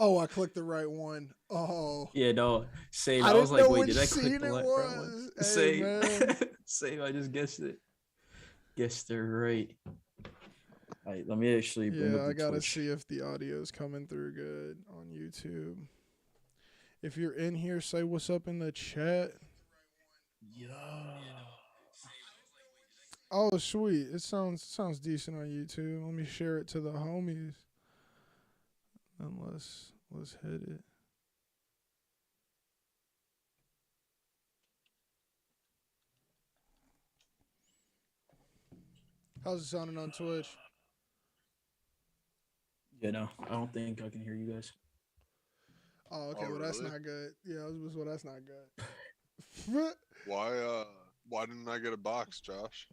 Oh, I clicked the right one. Oh, Yeah, no, same. I I was didn't like, know wait, which did I click scene the it right one? was. Hey, Same. man. Same. I just guessed it. Guessed they're right. All right, let me actually bring Yeah, up I the gotta Twitch. see if the audio's coming through good on YouTube. If you're in here, say what's up in the chat. Yeah. Oh, sweet. It sounds decent on YouTube. Let me share it to the homies. And let's hit it. How's it sounding on Twitch? Yeah, no, I don't think I can hear you guys. Oh, okay. Oh, Well, that's really? not good. Yeah, well, that's not good. Why didn't I get a box, Josh?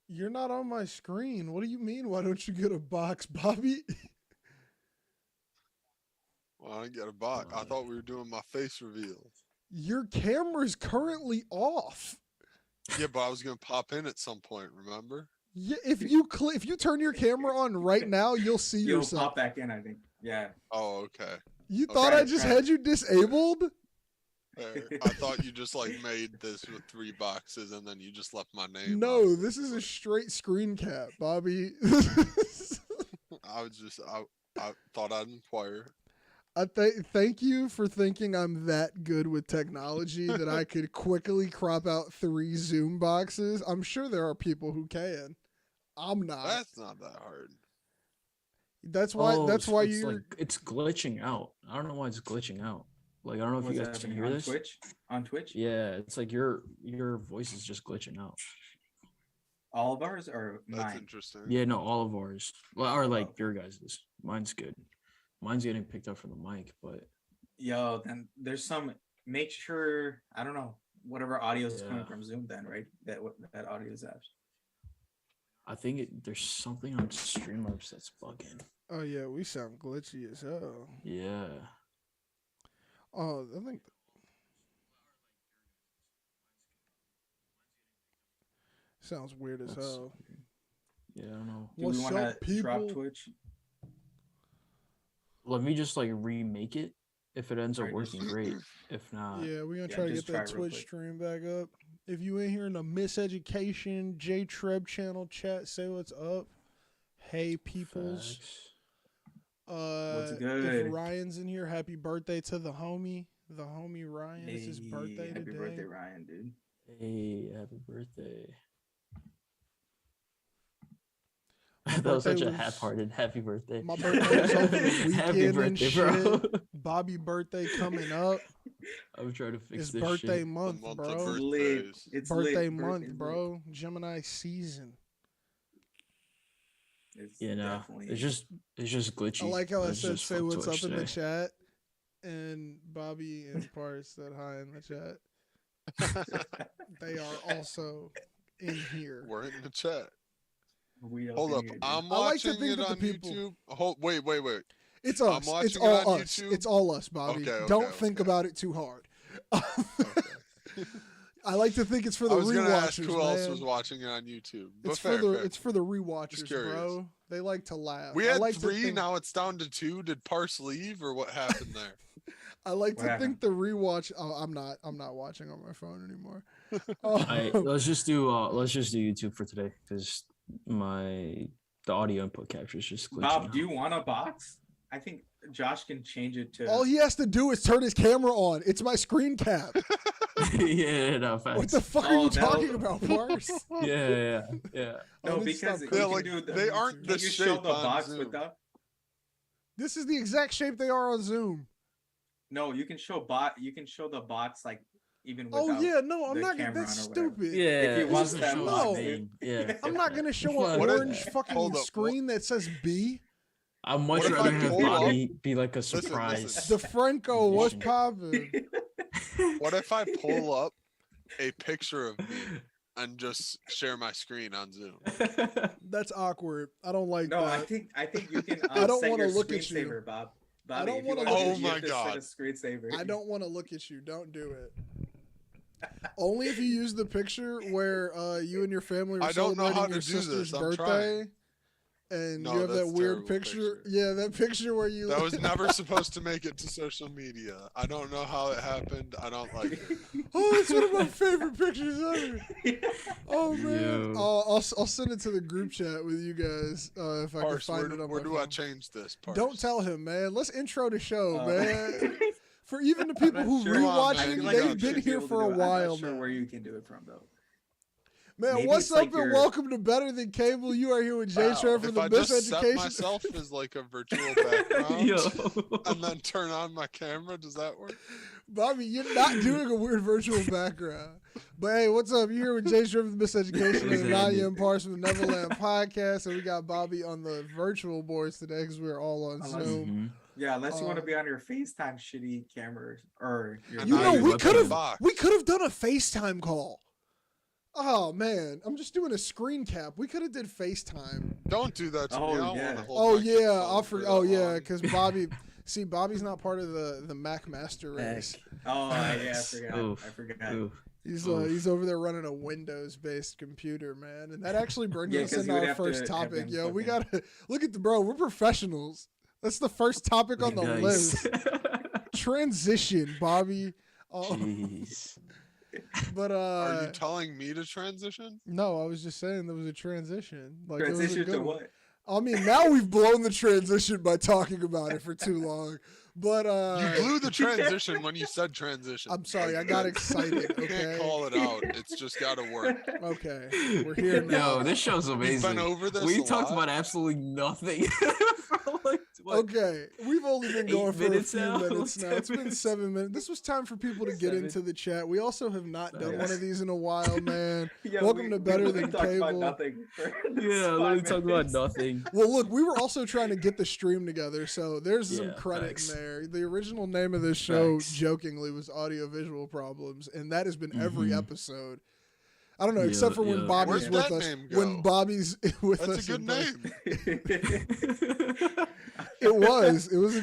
You're not on my screen. What do you mean? Why don't you get a box, Bobby? Why didn't I get a box? I thought we were doing my face reveal. Your camera's currently off. Yeah, but I was gonna pop in at some point, remember? Yeah, if you turn your camera on right now, you'll see You'll yourself. pop back in, I think. Yeah. Oh, okay. You Okay. thought I just Try it. had you disabled? I thought you just like made this with 3 boxes and then you just left my name. No, up. this is a straight screen cap, Bobby. I thought I'd inquire. Thank you for thinking I'm that good with technology that I could quickly crop out 3 Zoom boxes. I'm sure there are people who can. I'm not. That's not that hard. That's why. That's so why it's you're. like it's glitching out. I don't know why it's glitching out. Like I don't know if What's you guys can happening hear on this. Twitch? On Twitch? Yeah, it's like your voice is just glitching out. All of ours or That's mine? interesting. Yeah, no, all of ours. Well, or like Oh. your guys's. Mine's good. Mine's getting picked up from the mic, but Yo, then there's some. Make sure I don't know whatever audio is coming Yeah. from Zoom. Then right, that audio is out. I think there's something on Streamlabs that's bugging. Oh yeah, we sound glitchy as hell. Yeah. Oh, I think. Sounds weird as That's- hell. Yeah, I don't know. Do What's we want up, to drop people? Twitch? Let me just like remake it. If it ends up Alright, just- working, great. If not, Yeah, we're gonna yeah, try to just get that try real Twitch quick. stream back up. If you in here in the Miseducation J-Treb channel chat, say what's up. Hey peoples. facts. What's If good? Ryan's in here, happy birthday to the homie. The homie Ryan. It's his birthday Happy today. birthday, Ryan, dude. Hey, happy birthday. My That was such birthday a was- half-hearted happy birthday. My birthday was over the Happy weekend and birthday, bro. Bobby birthday coming up. I'm trying to fix It's this birthday shit. month, month of bro. birth- Lit. Birthdays. It's Birthday lit. month, Birthday's bro. Gemini season. lit. It's Yeah, no, definitely. it's just glitchy. I like how I It's said just say fuck what's Twitch up in the today. chat. And Bobby and Parse said hi in the chat. They are also in here. We're in the chat. We Hold up. I'm I like to watching think it that the on people- YouTube. Wait. It's I'm us. It's watching it all on us. YouTube. It's all us, Bobby. Okay, Don't think okay. about it too hard. Okay. I like to think it's for I the was gonna ask rewatchers, who man. else was watching it on YouTube. But It's fair, for the fair. it's for the rewatchers, curious. bro. They like to laugh. We I had like to 3, think- now it's down to 2. Did Parse leave or what happened there? I like What to happened? think the rewatch. Oh, I'm not watching on my phone anymore. Alright, let's just do YouTube for today because the audio input capture is just glitching. Bob, out. do you want a box? I think Josh can change it to. All he has to do is turn his camera on. It's my screen cap. Yeah, no, facts. What the fuck are Oh, you no. talking about, Parse? Yeah. I No, need to stop because you Yeah, can like, do the, they aren't can the you show shape the on box Zoom. with the. This is the exact shape they are on Zoom. No, you can show You can show the box like even Oh without. yeah, no, I'm the not. camera That's on or whatever. stupid. Yeah, If you want just that show box, his name. Yeah. I'm not gonna show an What if- orange fucking hold up, screen that says B. I'd much What if rather I have pull up- Bobby be like a Listen, surprise. The Franco, what's Vision. poppin'? What if I pull up a picture of me and just share my screen on Zoom? That's awkward. I don't like No, that. I think you can. I don't set wanna your look at you. screensaver, Bob. I Bobby, don't if you wanna want look to- at Oh you my have to set God. a screensaver. I don't want to look at you. Don't do it. Only if you use the picture where you and your family were I don't know celebrating how to your do this. sister's I'm birthday. trying. and No, you have that that's a weird terrible picture. Yeah, that picture where you. That was never supposed to make it to social media. I don't know how it happened. I don't like it. Oh, it's one of my favorite pictures ever. Oh man, Yo. I'll send it to the group chat with you guys if I can Parse, find it on where my do I phone. change this? Parse? Don't tell him, man. Let's intro the show, man. For even the I'm people not who sure. Come on, rewatch man, it, you they've got been shit. here for a while, I'm not sure man. where you can do it from though. Man, Maybe what's it's up like and your- welcome to Better Than Cable. You are here with J-Treb from If the I just set Miseducation. myself as like a virtual background Yo. and then turn on my camera, does that work? Bobby, you're not doing a weird virtual background. But hey, what's up? You're here with J-Treb from the Miseducation and ANANYA'S from the Nevaland podcast. And we got Bobby on the virtual boards today because we're all on Unless- Zoom. Mhm. Yeah, unless you want to be on your FaceTime shitty cameras or your And You now know, you we look could at have the box. done a FaceTime call. Oh man, I'm just doing a screen cap. We could have did FaceTime. Don't do that to me. I don't yeah. want to hold Oh my yeah, phone I'll for for that oh yeah, long. because Bobby, see, Bobby's not part of the Mac Master race. Oh yeah, I forgot. Oof. I forgot. Oof. He's Oof. he's over there running a Windows-based computer, man, and that actually brings Yeah, us 'cause into you would our have to first have topic. them Yo, we fucking- gotta look at the bro. We're professionals. That's the first topic on the Nice. list. Transition, Bobby. Jeez. But Are you telling me to transition? no, I was just saying there was a transition. Like it was a Transition good to one. what? I mean, now we've blown the transition by talking about it for too long. But You blew the transition when you said transition. I'm sorry, I got excited. You Okay, can't call it out. It's just got to work. okay, we're here now. Yo, this show's We've amazing. been over this. We a talked lot. about absolutely nothing for like what? Okay, we've only been 8 going for a minutes few now? minutes now. It's been 10 7 minutes. This was time for people to get 7. into the chat. We also have not done Sorry. one of these in a while, man. Yeah, Welcome to Better literally Than talked about Cable. nothing for this Yeah, 5 literally talking about minutes. nothing. Well, look, we were also trying to get the stream together, so there's some Yeah, credit facts. in there. The original name of this show, Facts. jokingly, was Audio Visual Problems, and that has been every Mhm. episode. I don't know, Yeah, except for when yeah. Bobby's Where'd with that us. name When go? Bobby's with us, That's a good in person. name. It was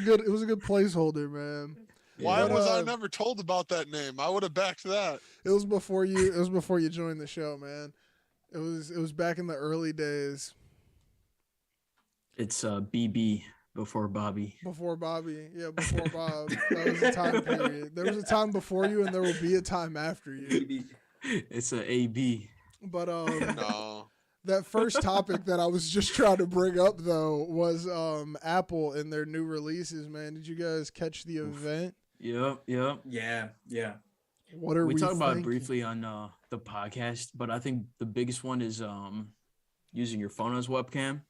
a good placeholder, man. Why But, was I never told about that name? I would have backed that. It was before you joined the show, man. It was back in the early days It's BB before Bobby. before Bobby. Yeah, before Bob. That was a time period. There was a time before you, and there will be a time after you. It's a AB. But No. that first topic that I was just trying to bring up though was Apple and their new releases. Man, did you guys catch the event? Yep. Yeah. What are we talked about it thinking? briefly on the podcast, but I think the biggest one is using your phone as webcam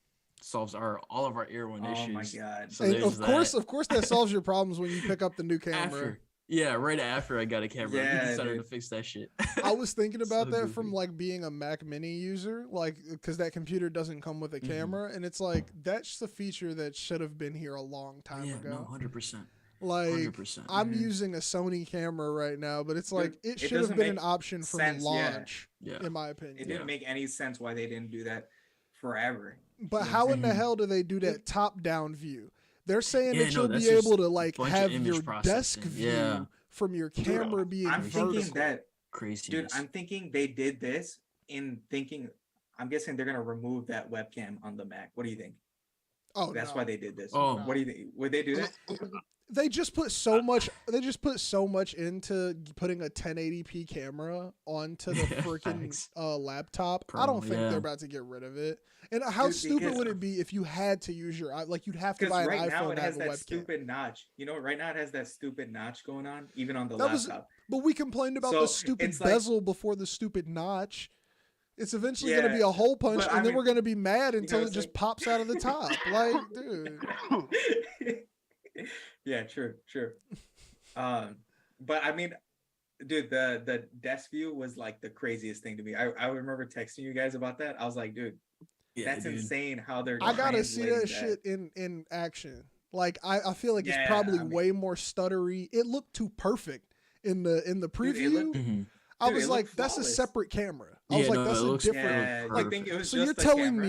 solves all of our ear one Oh issues. my god. So And there's of course, that solves your problems when you pick up the new camera. right after I got a camera, Yeah, I decided to dude. fix that shit. I was thinking about So that from goofy. like being a Mac Mini user, like because that computer doesn't come with a Mhm. camera, and it's like that's the feature that should have been here a long time Yeah, ago. no, 100%. Like 100%. I'm Mhm. using a Sony camera right now, but it's like Dude, it it should have doesn't been an make option from sense, yeah. launch, Yeah. in my It opinion. didn't Yeah. make any sense why they didn't do that forever. But Yeah. how in the Mhm. hell do they do that top-down view? They're saying Yeah, that no, you'll that's be just able to like bunch of have image your desk processing. view Yeah. from your camera being I'm vertical. thinking that, Crazy. dude. I'm thinking they did this in thinking. I'm guessing they're gonna remove that webcam on the Mac. What do you think? Oh, That's no. why they did this. Oh. What do you think? Would they do that? They just put so much. They just put so much into putting a 1080p camera onto the Yeah, freaking facts. Laptop. I Pro, don't think yeah. they're about to get rid of it. And how Dude, stupid because- would it be if you had to use your like you'd have to Because buy an right now iPhone it to has have a that webcam. stupid notch. You know, right now it has that stupid notch going on, even on the That was- laptop. But we complained about So, the stupid it's like- bezel before the stupid notch. It's eventually going to Yeah, be a hole punch, but and I then mean, we're going to be mad until know, it it's just like- pops out of the top. Like, dude. Yeah, true. But I mean, dude, the desk view was like the craziest thing to me. I remember texting you guys about that. I was like, dude, Yeah, that's dude. insane how they're. I gotta see that translating shit in action. Like I feel like Yeah, it's probably I mean- way more stuttery. It looked too perfect in the Dude, preview. it looked- Mhm. I dude, was it like, looked that's a flawless. separate camera. I was Yeah, like, no, that's it a looks different. Yeah, I like, think it was so just you're the telling camera.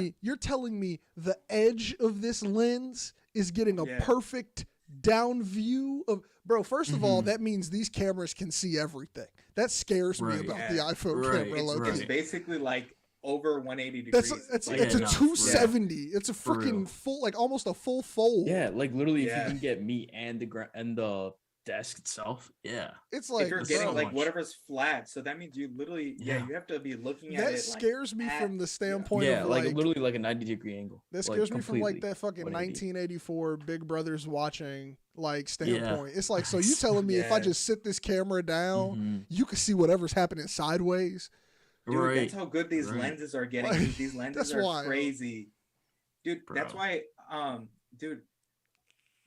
me the edge of this lens is getting a Yeah. perfect down view of bro. First of all, Mhm. that means these cameras can see everything. That scares me Right. about Yeah. the iPhone Right, camera. it's Low It's key. basically like over 180 degrees. It's Yeah, it's a no, 270. It's a For real. freaking full, like almost a full fold. Yeah, like literally, if Yeah. you can get me and the desk itself, yeah. It's If like, you're That's getting so like much. whatever's flat, so that means you literally, Yeah. you have to be looking at that it. scares me at- from the standpoint Yeah, of like like literally like a 90-degree angle. that like, scares me from like completely that fucking 180. 1984 Big Brothers watching like Yeah. standpoint. It's like, so you telling me if I Yeah. just sit this camera down, Mhm. you can see whatever's happening sideways? Dude, Right. that's how good these right. lenses are getting. Like, Dude. These lenses that's are wild. crazy. Dude, that's Bro. why dude,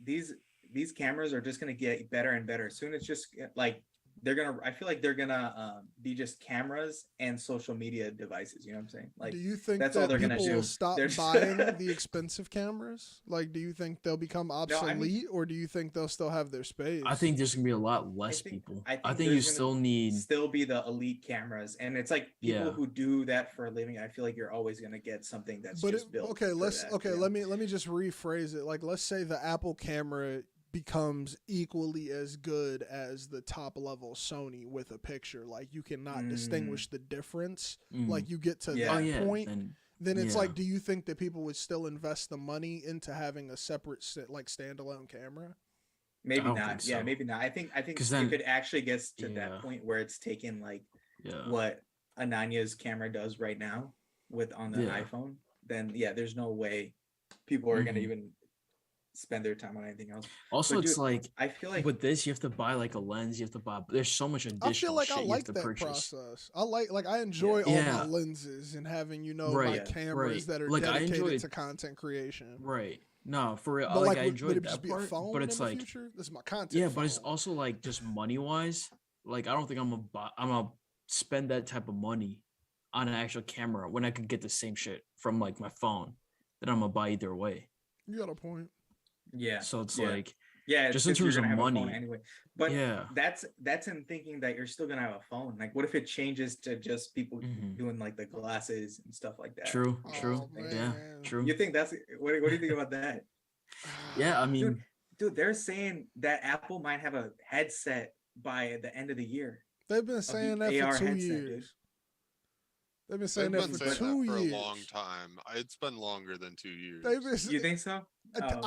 these cameras are just gonna get better and better. Soon it's just like I feel like they're gonna be just cameras and social media devices, you know what I'm saying? Like Do you think that's all that they're gonna people do. will stop They're just- buying the expensive cameras? Like, do you think they'll become obsolete, I mean- or do you think they'll still have their space? I think there's gonna be a lot less think- people. I think I think you there's gonna still need. still be the elite cameras, and it's like people Yeah. who do that for a living. I feel like you're always gonna get something that's But just built. okay, for let's that, okay. you know? Let me just rephrase it. Like, let's say the Apple camera becomes equally as good as the top level Sony with a picture. Like, you cannot distinguish the difference. Mhm. Like, you get to Yeah. that Oh yeah. point, then it's yeah. like, do you think that people would still invest the money into having a separate like standalone camera? Maybe don't not. think Yeah, so. maybe not. I think 'Cause if then- it actually gets to Yeah. that point where it's taken like Yeah. what ANANYA'S camera does right now with on the Yeah. iPhone, then yeah, there's no way people are gonna Mhm. even spend their time on anything else. Also, But it's dude, like I feel like with this, you have to buy like a lens. You have to buy. There's so much additional I feel like shit I you like have to that purchase. process. I enjoy all my Yeah. lenses and having, my Right, cameras right. that are Like, I dedicated enjoy- to content creation. Right. No, for real. But Like, like, I would enjoyed it that just be a part, phone but in it's the like, future? This is my content. yeah, but it's phone. also like just money wise. Like, I don't think I'm gonna spend that type of money on an actual camera when I could get the same shit from like my phone that I'm gonna buy either way. You got a point. yeah. So it's Yeah. like, Yeah, just in because you're terms of gonna have a phone money, anyway. But yeah. that's in thinking that you're still gonna have a phone. Like, what if it changes to just people Mhm. doing like the glasses and stuff like that? True. Oh, True. Yeah. man. True. You think that's what do you think about that? Yeah. I mean, Dude, they're saying that Apple might have a headset by the end of the year. They've been saying that AR for 2 headset, years. dude. They've been They've saying been that saying for 2 that for years. a long time. It's been longer than 2 years. They've been, You think so? okay. But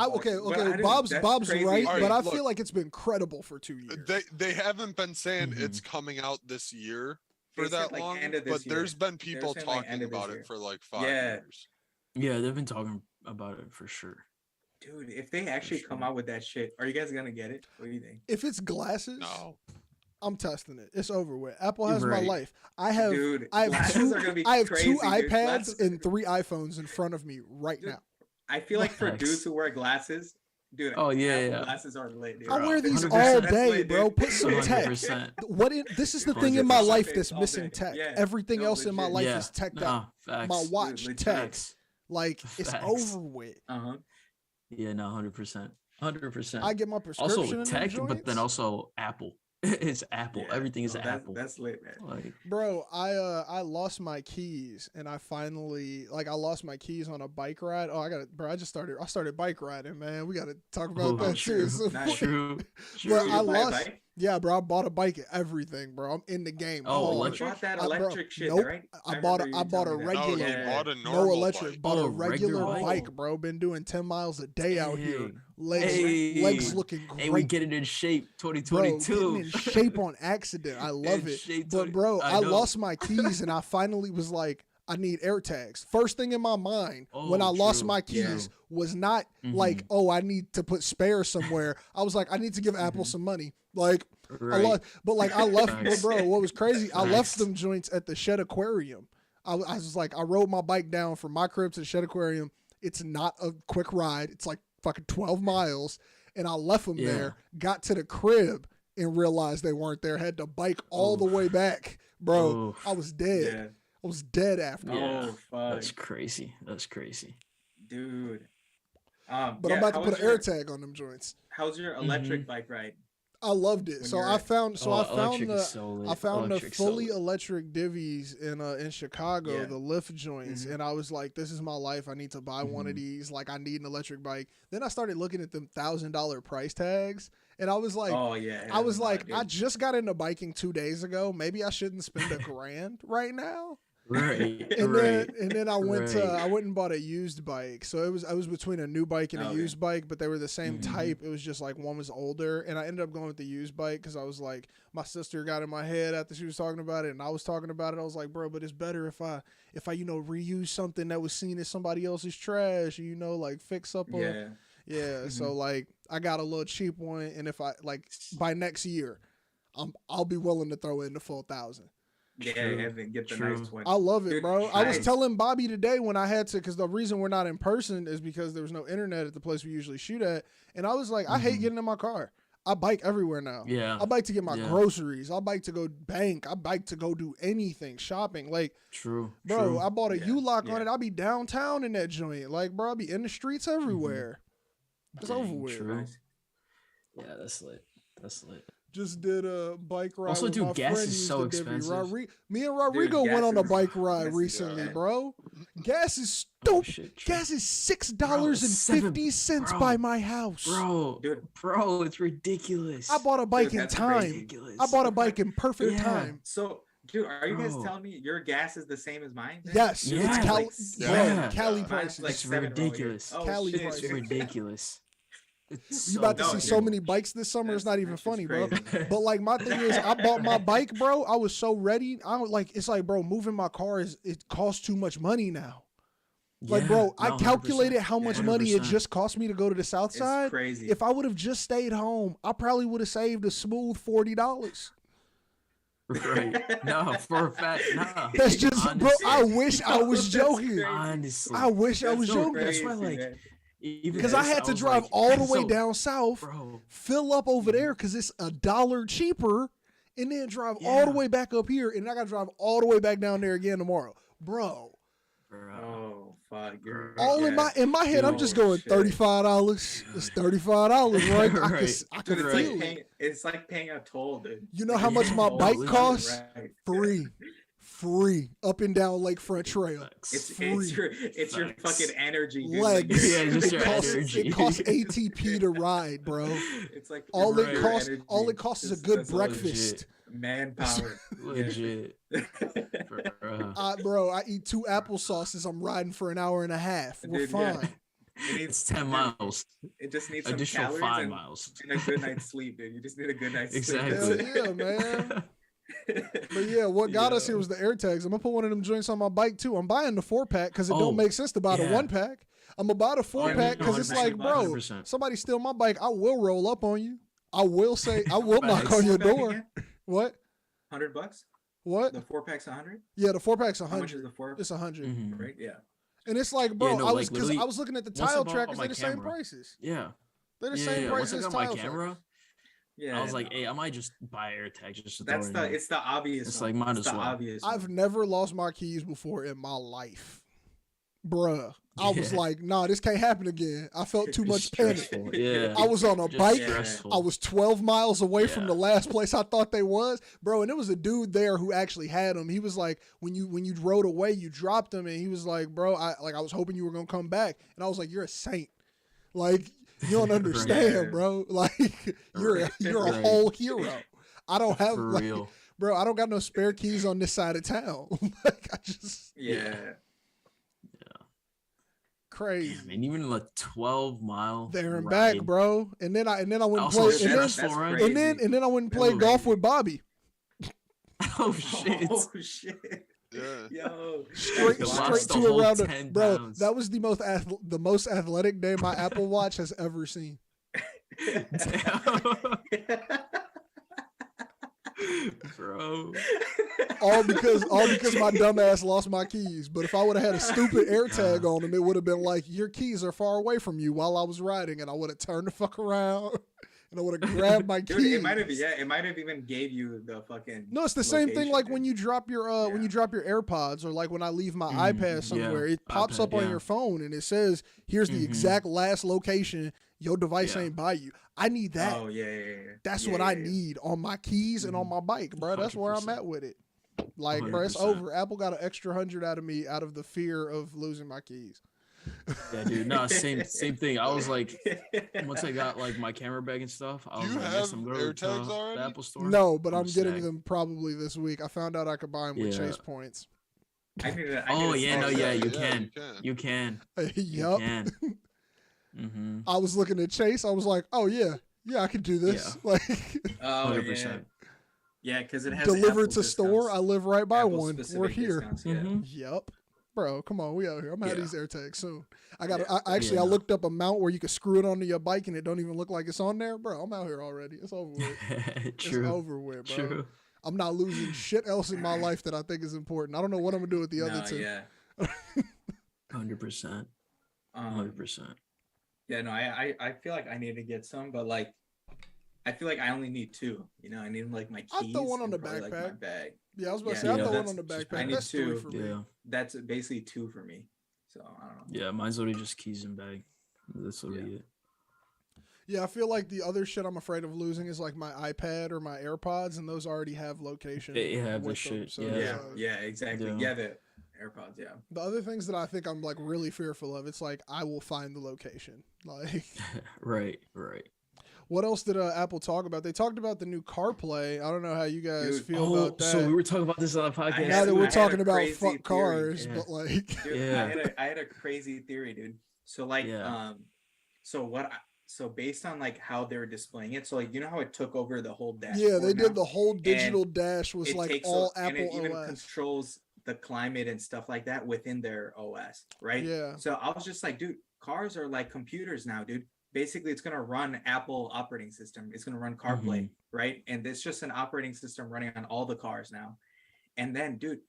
I don't- Bob's that's Bob's crazy. right, All but right, I look. feel like it's been credible for 2 years. They haven't been saying Mhm. it's coming out this year for They said, that like, long, end of this but there's year. been people saying, like, end talking of this about year. it for like 5 Yeah. years. yeah, they've been talking about it for sure. Dude, if they actually come sure. out with that shit, are you guys gonna get it? What do you think? If it's glasses, No. I'm testing it. It's over with. Apple has my Right. life. I have Dude, I have glasses two are gonna be I have crazy, two dude. iPads Glasses are and 3 iPhones in front of me right Dude, now. I feel like for Facts. dudes who wear glasses, dude. Oh, yeah, Apple yeah. glasses are lit, dude. I Bro, wear these 100%. all That's day, lit, bro. dude. Put some tech. 100%. This is the thing in my 100%. life that's All missing day. tech. Yeah. Everything No, else in my legit. life Yeah. is teched Nah, out. facts. My watch legit. tech. Facts. Like, it's Facts. over with. Uh-huh. Yeah, no, 100%. 100%. I get my prescription Also in them tech, but then joints. also Apple. It's Apple. Yeah. Everything is No, Apple. That's lit, man. Like, Bro, I lost my keys and I finally I lost my keys on a bike ride. Oh, I started bike riding, man. We gotta talk about Oh, that true. too. So- Nice. true. But True. I You buy a lost. bike? Yeah, bro, I bought a bike and everything, bro. I'm in the game. Oh, hard. You electric? bought that Bro, electric shit, nope. right? I bought a remember you telling me that. regular No, he one. bought a No normal electric, bike. bought Oh, a a regular regular bike? bike, bro. Been doing 10 miles a day out here. Dang. Legs, Hey. legs looking great. Hey, we get it in shape. Bro, 2022. getting in shape on accident. I love In it. shape, But Tony. bro, I I know. lost my keys and I finally was like, I need air tags. First thing in my mind when I Oh, lost true, my yeah. keys was not like, Mhm. oh, I need to put spare somewhere. I was like, I need to give Apple some money. Like, I Right. lost, but like I left, Facts. bro. What was crazy? I left Facts. them joints at the Shed Aquarium. I was like, I rode my bike down from my crib to the Shed Aquarium. It's not a quick ride. It's like fucking 12 miles, and I left them Yeah. there. Got to the crib and realized they weren't there. Had to bike all the way back, bro. Oof. I was dead. Yeah. I was dead after. Yeah. Oh fuck, That's crazy. That's crazy. dude. But I'm yeah, about to how put was an air your- tag on them joints. How's your Mm-hmm. electric bike ride? I loved it. When So you're I at- found. So I found electric the. is so lit. I found the Electric's so fully lit. electric divvies in Chicago, Yeah. the lift joints, Mhm. and I was like, "This is my life. I need to buy one of Mhm. these. Like, I need an electric bike." Then I started looking at them $1,000 price tags, and I was like, Oh yeah. I was hell no, like, I dude. just got into biking 2 days ago. Maybe I shouldn't spend $1,000 right now. Right. And right. then I went right. I went and bought a used bike. So I was between a new bike and a Okay. used bike, but they were the same Mhm. type. It was just like one was older, and I ended up going with the used bike because I was like, my sister got in my head after she was talking about it, and I was talking about it. I was like, bro, but it's better if I reuse something that was seen as somebody else's trash, like fix up a Yeah. So like I got a little cheap one, and if I like by next year, I'll be willing to throw in the full 1,000. Yeah, True. Evan, get the True. nice one. I love it, Dude, bro. I was nice. telling Bobby today when I had to, because the reason we're not in person is because there was no internet at the place we usually shoot at. And I was like, I hate Mhm. getting in my car. I bike everywhere now. Yeah. I bike to get my Yeah. groceries. I bike to go bank. I bike to go do anything, shopping. Like, True. bro, True. I bought a Yeah, U-Lock on yeah. it. I'll be downtown in that joint. Like, bro, I'll be in the streets everywhere. It's over Dang, with. true. Nice. Yeah, that's lit. That's lit. Just did a bike ride. Also, with dude, my gas friend is used so to divvy. expensive. Me and Rodrigo gas went on a is- bike ride gas is recently, alright. bro. Gas is Oh, stupid. shit. True. Gas is $6.50 Bro, by my house. Dude. Bro, it's ridiculous. I bought a bike Dude, in that's time. crazy. ridiculous. I bought a bike in perfect Yeah. time. So, dude, are you guys Bro. telling me your gas is the same as mine? then? Yes, Yeah. it's Cali, Like bro, Yeah. Cali Mine's prices. like It's 7 over here. ridiculous. Oh, Cali shit. prices. It's ridiculous. It's You so about to see no, so dude. many bikes this summer. It's not even That's just funny, bro. crazy. But like my thing is, I bought my bike, bro. I was so ready. It's like, bro, moving my car it costs too much money now. Like, Yeah, bro, I no, 100%. calculated how much money it 100%. just cost me to go to the south It's side. crazy. If I would have just stayed home, I probably would have saved a smooth $40. Right. No, for a fact. Nah. That's just, bro. Honestly. I wish I was That's joking. crazy. Honestly. I wish I That's was so joking. That's why, crazy, like, man. even Because I this, had to was drive like- all the way so- down south, Bro. fill up over there because it's $1 cheaper, and then drive all the Yeah. way back up here, and I got to drive all the way back down there again tomorrow, bro. Bro. Oh fuck! You're, All in my head, I'm just Oh, going shit. $35. It's $35, right? Right. I Dude, can it's Right. feel like it. paying. It's like paying a toll, dude. You know Like how a much my toll, bike legit, costs? right. Free up and down Lakefront Trail. Facts. It's Free. it's your Facts. fucking energy, dude. Legs. Yeah, just your energy. It costs ATP to ride, bro. It's like All Right. it costs, is a good That's breakfast. manpower. Legit. Bro. Bro, I eat 2 applesauces. I'm riding for an hour and a half. We're Dude, yeah. fine. It needs It's 10 miles. It just needs some Additional calories 5 and, miles. and a good night's sleep, dude. You just need a good night's Exactly. sleep. Hell yeah, man. But yeah, what got us here was the air tags. I'm gonna put one of them joints on my bike too. I'm buying the 4-pack because it Oh, don't make sense to buy the yeah. 1-pack. I'm gonna buy the 4-pack because it's 100%, like, bro, 100%. somebody steal my bike, I will roll up on you. I will knock Facts. on your 4-pack door. again? What? $100? What? The 4-pack's 100? Yeah, the 4-pack's How much is 100. the 4? It's 100. Mhm. Right? Yeah. And it's like, bro, no, I like, was because literally, I was looking at the once I tile bought trackers. my They're the same camera. prices. Yeah. They're the Yeah, same yeah. Once prices I as got tile my trackers. camera, Yeah. I was like, no. hey, I might just buy AirTag just to That's throw it in. it's the obvious. It's one. like, might It's as the well. obvious. one. I've never lost my keys before in my life. Bruh. I was Yeah. like, nah, this can't happen again. I felt too It's much panic. stressful. Yeah. I was on a Just bike. stressful. I was 12 miles away from Yeah. the last place I thought they was, bro. And there was a dude there who actually had them. He was like, when you rode away, you dropped them, and he was like, bro, I was hoping you were gonna come back. And I was like, you're a saint. Like, you don't understand, Right. bro. Like, you're a Right. whole hero. I don't have For like, real. bro. I don't got no spare keys on this side of town. Like, I just Yeah. crazy. Damn, and even a 12-mile There and ride. back, bro. And then I went and Also played. And then, stressful, right? crazy. and then I went and played Dude. golf with Bobby. Oh shit. Oh shit. Yeah. Yo. Straight, The straight last to whole around. 10 Bro, pounds. that was the most athletic day my Apple Watch has ever seen. Bro. All because my dumb ass lost my keys. But if I would have had a stupid AirTag on them, it would have been like, your keys are far away from you while I was riding, and I would have turned the fuck around and I would have grabbed my keys. Dude, it might have even gave you the fucking. No, it's the same thing location, like dude. when you drop your Yeah. AirPods, or like when I leave my Mm, iPad somewhere, yeah, it pops iPad, up on yeah. your phone and it says, here's the Mhm. exact last location. Your device Yeah. ain't by you. I need that. Oh yeah. That's Yeah, what I yeah. need on my keys and on my bike, bro. That's where I'm 100%. at with it. Like, bro, it's 100%. over. Apple got an extra 100 out of me out of the fear of losing my keys. Yeah, dude. No, same thing. I was like, once I got like my camera bag and stuff, I Do was you like, have yes, I'm going to AirTags the already? Apple store. No, but I'm just getting saying. them probably this week. I found out I could buy them with Yeah. Chase points. I need to. Oh yeah, no, yeah, you you can. can. You can. You Yup. can. Mm-hmm. I was looking at Chase. I was like, oh yeah, I could do this. Yeah. Like Oh 100%. yeah. Yeah, because it has delivered Apple to store. I discounts, live right by Apple one. We're specific here. discounts, Yeah. Mhm. Yep. Bro, come on, we out here. I'm having Yeah. these AirTags soon. I got. Yeah. I actually Yeah. I looked up a mount where you could screw it onto your bike and it don't even look like it's on there, bro. I'm out here already. It's over with. True. It's over with, bro. True. I'm not losing shit else in my life that I think is important. I don't know what I'm gonna do with the other two. Yeah. 100%. 100%. Yeah, no, I feel like I need to get some, but like, I feel like I only need two. You know, I need like my keys. I'll throw one on and the probably, like, my backpack. bag. Yeah, I was about to Yeah, say I'll yeah, throw one that's on the just- backpack. I need That's three two. for me. Yeah. That's basically two for me. So I don't know. Yeah, mine's literally just keys and bag. That's literally it. Yeah, I feel like the other shit I'm afraid of losing is like my iPad or my AirPods, and those already have location. They have the with them, shit, so yeah. it's, Yeah, uh, yeah, exactly. Yeah. Yeah, the AirPods. Yeah. The other things that I think I'm like really fearful of, it's like I will find the location. Like, Right. what else did Apple talk about? They talked about the new CarPlay. I don't know how you guys Dude, feel about that. So we were talking about this on the podcast. now that I we're had talking a about crazy fuck theory. cars, Yeah. but like, Dude, Yeah. I had a crazy theory, dude. So like, Yeah. so based on like how they were displaying it, so like you know how it took over the whole dashboard. yeah, they did now? the whole digital dash was It like takes all and Apple it even OS. controls the climate and stuff like that within their OS, right? Yeah. So I was just like, dude, cars are like computers now, dude. Basically, it's gonna run Apple operating system. It's gonna run CarPlay, right? And it's just an operating system running on all the cars now. And then, dude,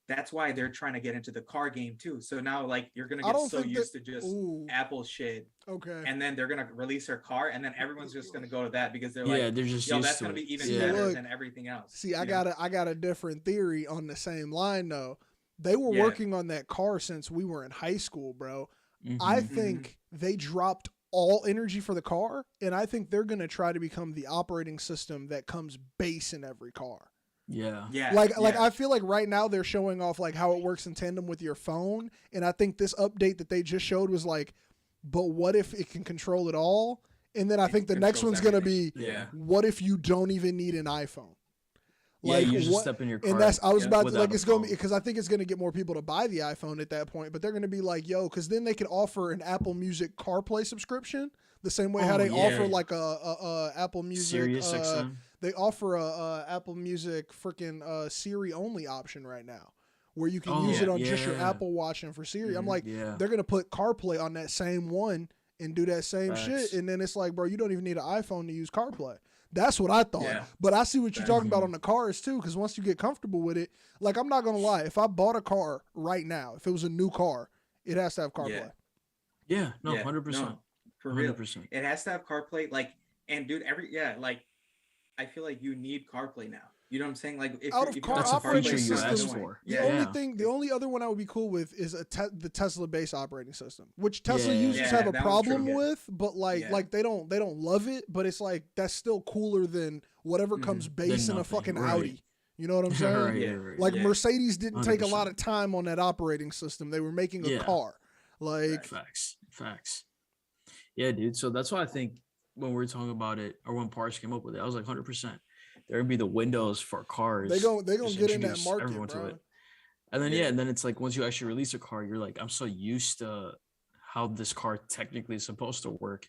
that's why they're trying to get into the car game too. So now, like, you're gonna I get don't so think used to just Ooh, Apple shit, okay. and then they're gonna release their car, and then everyone's just gonna go to that because they're Yeah, like, they're just yo, used that's to gonna it. be even See, better look, than everything else. See, I you know? got a different theory on the same line though. They were Yeah. working on that car since we were in high school, bro. Mhm. I think they dropped all energy for the car, and I think they're gonna try to become the operating system that comes base in every car. Yeah. Yeah, Like yeah. I feel like right now they're showing off like how it works in tandem with your phone, and I think this update that they just showed was like, but what if it can control it all? And then I It think the next controls one's gonna be, Yeah. what if you don't even need an iPhone? Yeah, you just what- step in your car. And that's I was Yeah. about to without like a it's gonna be phone. because I think it's gonna get more people to buy the iPhone at that point, but they're gonna be like, yo, because then they could offer an Apple Music CarPlay subscription the same way how Oh, they yeah. offer like a Apple Music. Sirius XM. They offer a Apple Music freaking Siri only option right now, where you can Oh, use it on just your yeah. Apple Watch and for Siri. I'm Mhm. like, Yeah. they're gonna put CarPlay on that same one and do that same Facts. shit, and then it's like, bro, you don't even need an iPhone to use CarPlay. That's what I thought. Yeah. But I see what you're talking about Mhm. on the cars too, because once you get comfortable with it, like I'm not gonna lie, if I bought a car right now, if it was a new car, it has to have CarPlay. Yeah. No, Yeah, 100%. no, for real. 100%. It has to have CarPlay, like, and dude, like, I feel like you need CarPlay now. You know what I'm saying? Like, if Out you- of if you car don't That's a have operating feature CarPlay, you it's system, asked annoying. for. The Yeah, only Yeah. thing, the only other one I would be cool with is a the Tesla base operating system, which Tesla Yeah. users Yeah, have a that one's true. problem Yeah. with, but like Yeah. like they don't love it, but it's like that's still cooler than whatever comes base in a nothing, fucking right. Audi. You know what I'm saying? Right, Yeah. right. Like Yeah. Mercedes didn't take a lot 100%. of time on that operating system. They were making a Yeah. car. Like Facts. Yeah, dude. So that's why I think when we were talking about it, or when Parse came up with it, I was like 100%. There would be the windows for cars. they gonna just get in that introduce market, everyone to bro. it. And then Yeah. and then it's like once you actually release a car, you're like, I'm so used to how this car technically is supposed to work,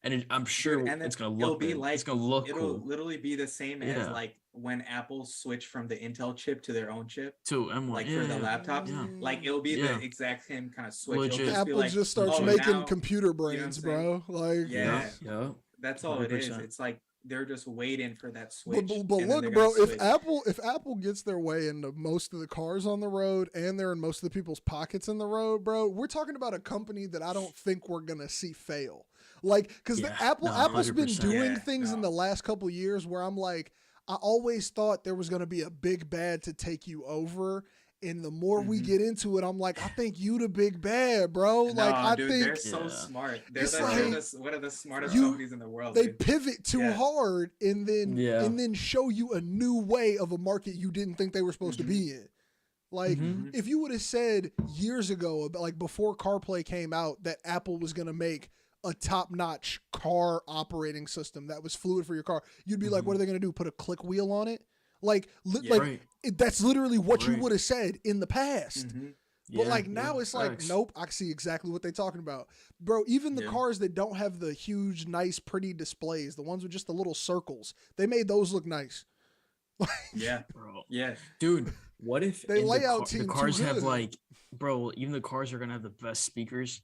and I'm sure and then it's gonna it'll look be good. like it's gonna look it'll cool literally be the same as Yeah. like when Apple switched from the Intel chip to their own chip, too. M1, like yeah, for the yeah. laptops. Yeah. Like it'll be Yeah. the exact same kind of switch. Legit. It'll just be Apple like, just starts oh, making now- computer what I'm brains, saying? bro. Like Yeah. Yeah. that's all it is. 100%. It's like they're just waiting for that switch. But and then look, they're bro, gonna if switch. Apple gets their way into most of the cars on the road and they're in most of the people's pockets in the road, bro, we're talking about a company that I don't think we're gonna see fail. Like, because Yeah, Apple's been 100%. doing Yeah, things in no. the last couple years where I'm like, I always thought there was gonna be a big bad to take you over. And the more we Mhm. get into it, I'm like, I think you the big bad, bro. No, Like, I dude, think they're so Yeah. smart. They're, It's one of the smartest you- companies in the world. they dude. pivot too Yeah. hard and Yeah. then show you a new way of a market you didn't think they were supposed Mhm. to be in. Like Mhm. if you would have said years ago, about, like before CarPlay came out, that Apple was gonna make a top-notch car operating system that was fluid for your car, you'd be like, Mhm. what are they gonna do? Put a click wheel on it? Like, Yeah, right. that's literally what you Right. would have said in the past. Mhm. But Yeah, like now yeah, it's like, facts. nope, I see exactly what they're talking about. Bro, even the Yeah. cars that don't have the huge, nice, pretty displays, the ones with just the little circles, they made those look nice. Yeah. Bro. Yeah. Dude, what if They in layout the team too cars have good. like, bro, even the cars are gonna have the best speakers.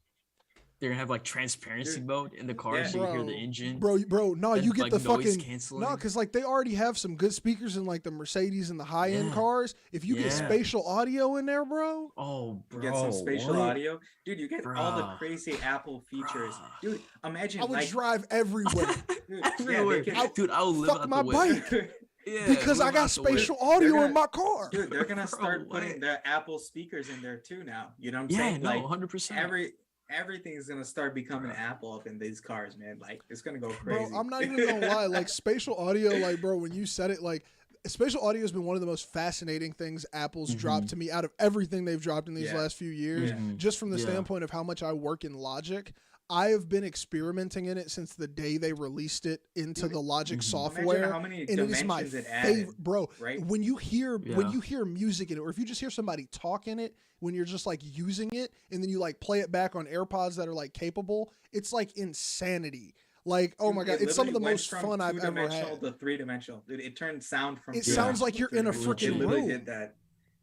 They're gonna have like transparency Dude, mode in the car, yeah. so you hear the engine. Bro, no, and, you get like, the noise fucking canceling. no, because like they already have some good speakers in like the Mercedes and the high end Yeah. cars. If you get Yeah. spatial audio in there, bro, Oh, You bro, get some spatial what? audio, dude. You get all the Bruh. crazy Apple features, Bruh. dude. Imagine I would like, drive everywhere dude, Everywhere. yeah, they Dude, I'll live fuck out my the way. bike Yeah, because I live got out the way. spatial audio gonna- in my car. dude, they're gonna Bro, start putting what? their Apple speakers in there too now. You know what I'm Yeah, saying? no, Like 100%. everything's gonna start becoming Apple up in these cars, man. Like it's gonna go Bro, crazy. I'm not even gonna lie. Like spatial audio, like bro, when you said it, like spatial audio has been one of the most fascinating things Apple's dropped to me out of everything they've dropped in these Yeah. last few years. Yeah. Just from the Yeah. standpoint of how much I work in Logic, I have been experimenting in it since the day they released it into Dude, the Logic Mhm. software. Imagine how many And it is my dimensions it added, favorite, bro. right? When you hear Yeah. music in it, or if you just hear somebody talk in it, when you're just like using it, and then you like play it back on AirPods that are like capable, it's like insanity. Like, oh Dude, my god, it it's some of the literally went most from fun I've ever two-dimensional had. to three-dimensional. Dude, it turned sound from. It sounds like you're in a freaking It literally room. did that.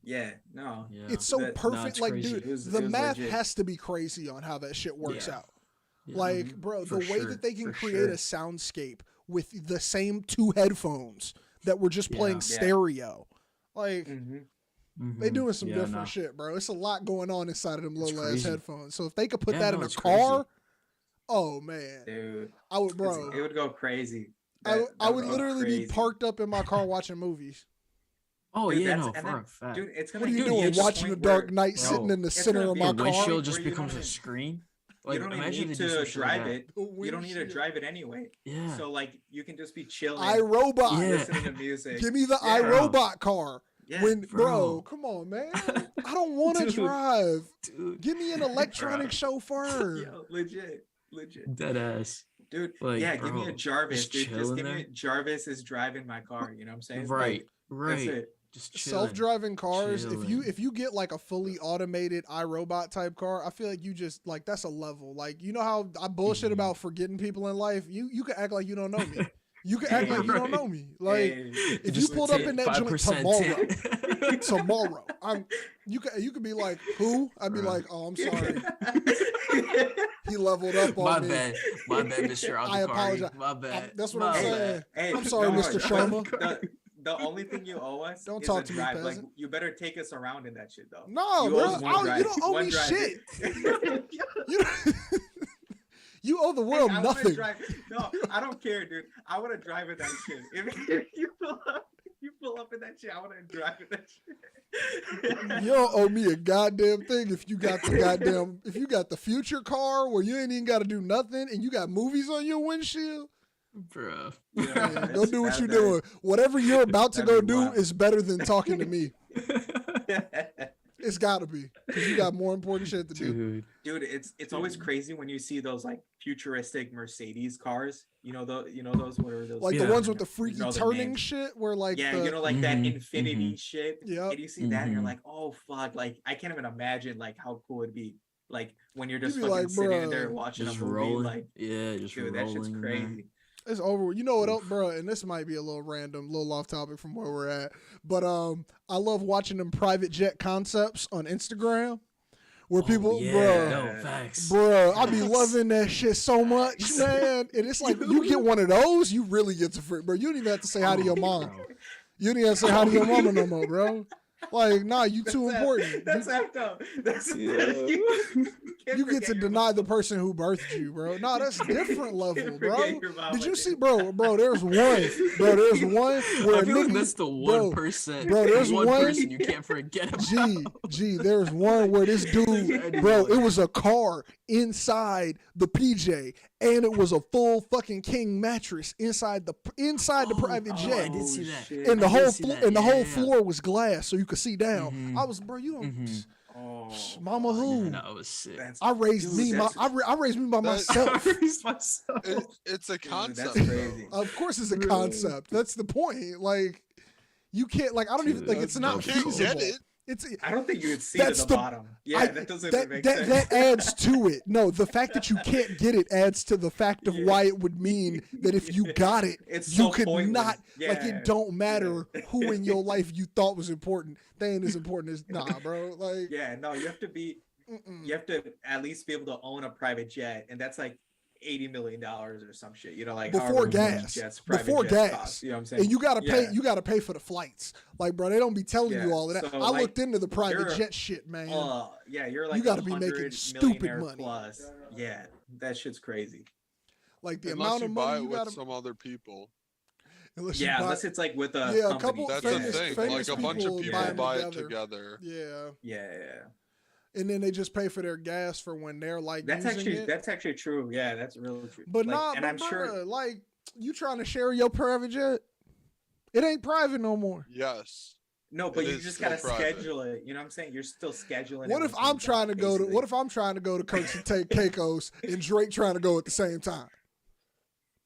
Yeah. No. Yeah. It's so That- perfect. it's like, crazy. dude, It was the math legit. has to be crazy on how that shit works Yeah. out. Yeah. Like, bro, For the way sure, that they can for create sure. a soundscape with the same two headphones that were just playing Yeah. stereo. Like, Mm-hmm. they Mhm. doing some Yeah, different no. shit, bro. It's a lot going on inside of them It's little ass crazy. headphones. So if they could put Yeah, that no, in a it's crazy. car, oh man, Dude, I would, bro. it would go crazy. I That would go literally be crazy. parked up in my car watching movies. Oh Dude, yeah, that's- no, and for then- a fact. Dude, it's gonna What are you get to doing? the Watching The point Dark where- Knight Bro, sitting in the it's center gonna of be my a the car. windshield just where you becomes don't a even- screen. You Like, don't even imagine need they do some to shit like drive that. it. You don't need to Windshield. drive it anyway. Yeah. So like you can just be chilling, iRobot. Yeah. listening to music. Give me the Yeah. iRobot car. Yeah. When, bro, Bro. come on, man. I don't want to Dude. drive. Dude, Give me an electronic chauffeur. Yo, legit. dead ass. Dude, Like, yeah, give me a bro, Jarvis, just dude. Just chilling give me there. a Jarvis is driving my car. You know what I'm saying? Right, Like, right. That's it. Just chilling. Self-driving cars. Chilling. If you get like a fully automated iRobot type car, I feel like you just like that's a level. Like you know how I bullshit Mhm. about forgetting people in life. You can act like you don't know me. You can act Yeah, like you don't right. know me. Like Hey, if you pulled up in that joint 5% tomorrow, you could be like, who? I'd be Right. like, oh, I'm sorry. He leveled up on My me. bad, Mr. I Adhikari. apologize. My bad. That's what My I'm bad. saying. Hey, I'm sorry, no, Mr. no, Sharma. The only thing you owe us Don't is talk a to me, drive. Like peasant. you better take us around in that shit though. No, You bro. owe us one drive. You don't owe One me drive. shit. You, you owe the Hey, world I wanna nothing. No, I don't care, dude. I want to drive in that shit. If you pull up in that shit, I want to drive in that shit. You don't owe me a goddamn thing if you got the future car where you ain't even got to do nothing and you got movies on your windshield. Bruh. Yeah, go do what you're doing. Whatever you're about to go that'd be do wild. is better than talking to me. It's got to be because you got more important shit to do. Dude. Dude, it's always crazy when you see those like futuristic Mercedes cars. You know those what are those Like Yeah. the ones with the freaky know their turning names. shit where like yeah, the, you know, like that Mhm, infinity shit. Yep. And you see that and you're Mhm. like, oh fuck, like I can't even imagine like how cool it'd be. Like when you're just be fucking like, sitting in "Bruh, there watching Just a movie, rolling. like Yeah, just dude, rolling. that shit's man. crazy. it's over. You know what else, Oof. bro? And this might be a little random, a little off topic from where we're at, but I love watching them private jet concepts on Instagram where people, yeah, bro. no, facts. Bro, I be Facts. loving that shit so much, man. And it's like you get one of those, you really get to free, bro. You don't even have to say hi to your mom. Bro. You don't even have to say hi to your mama no more, bro. Like, nah, you too important. That's after. That's Yeah. You get to deny the person who birthed you, bro. Nah, that's different level, bro. Did you see, bro? There's one where I a feel like nigga, that's the bro, 1%. bro, there's one one- person you can't forget about. there's one where this dude, bro, it was a car inside the PJ, and it was a full fucking king mattress inside the private jet. I did see that. shit. And the I whole did see that, and the whole yeah. floor was glass, so you could see down. Mhm. I was, bro, you don't, Mhm. Oh, mama who? Yeah, no, it was sick. That's, I raised dude, me, that's- I raised me by myself. It's a dude, concept. that's crazy. Of course, it's a Bro. concept. That's the point. Like, You can't like I don't even Dude, like it's not You can't feasible. get it. It's I don't think you would see it at That's the the- bottom. Yeah, that doesn't even make sense. that adds to it. No, the fact that you can't get it adds to the fact of Yeah. why it would mean that if you got it, It's you so could pointless. not like Yeah, it don't matter yeah. who in your life you thought was important. They ain't as important as bro. Like Yeah, no, you have to be. mm-mm. You have to at least be able to own a private jet, and that's like $80 million or some shit. You know, like Before however much gas. private Before jets gas. cost, you know what I'm saying? And you gotta pay. Yeah. You gotta pay for the flights, like bro. They don't be telling you Yeah, all of that. so, I like, looked into the private you're- jet shit, man. Yeah, you're like You gotta be 100 making stupid millionaire money. plus. Yeah, that shit's crazy. Like the Unless amount you of buy money it you with gotta. some other people. Unless you Yeah, buy- unless it's like with a Yeah, a company. couple That's famous- the thing. famous Like a bunch of people people buy buy them it together. yeah. Yeah, And then they just pay for their gas for when they're like that's using it. actually true. Yeah, that's really true. But like, nah, and but I'm sure. like you trying to share your private jet? It ain't private no more. Yes. No, but It you is just still gotta private. schedule it. You know what I'm saying? You're still scheduling. What it if with I'm some trying to guy, go to? basically. What if I'm trying to go to Kirk's and take Caicos and Drake trying to go at the same time?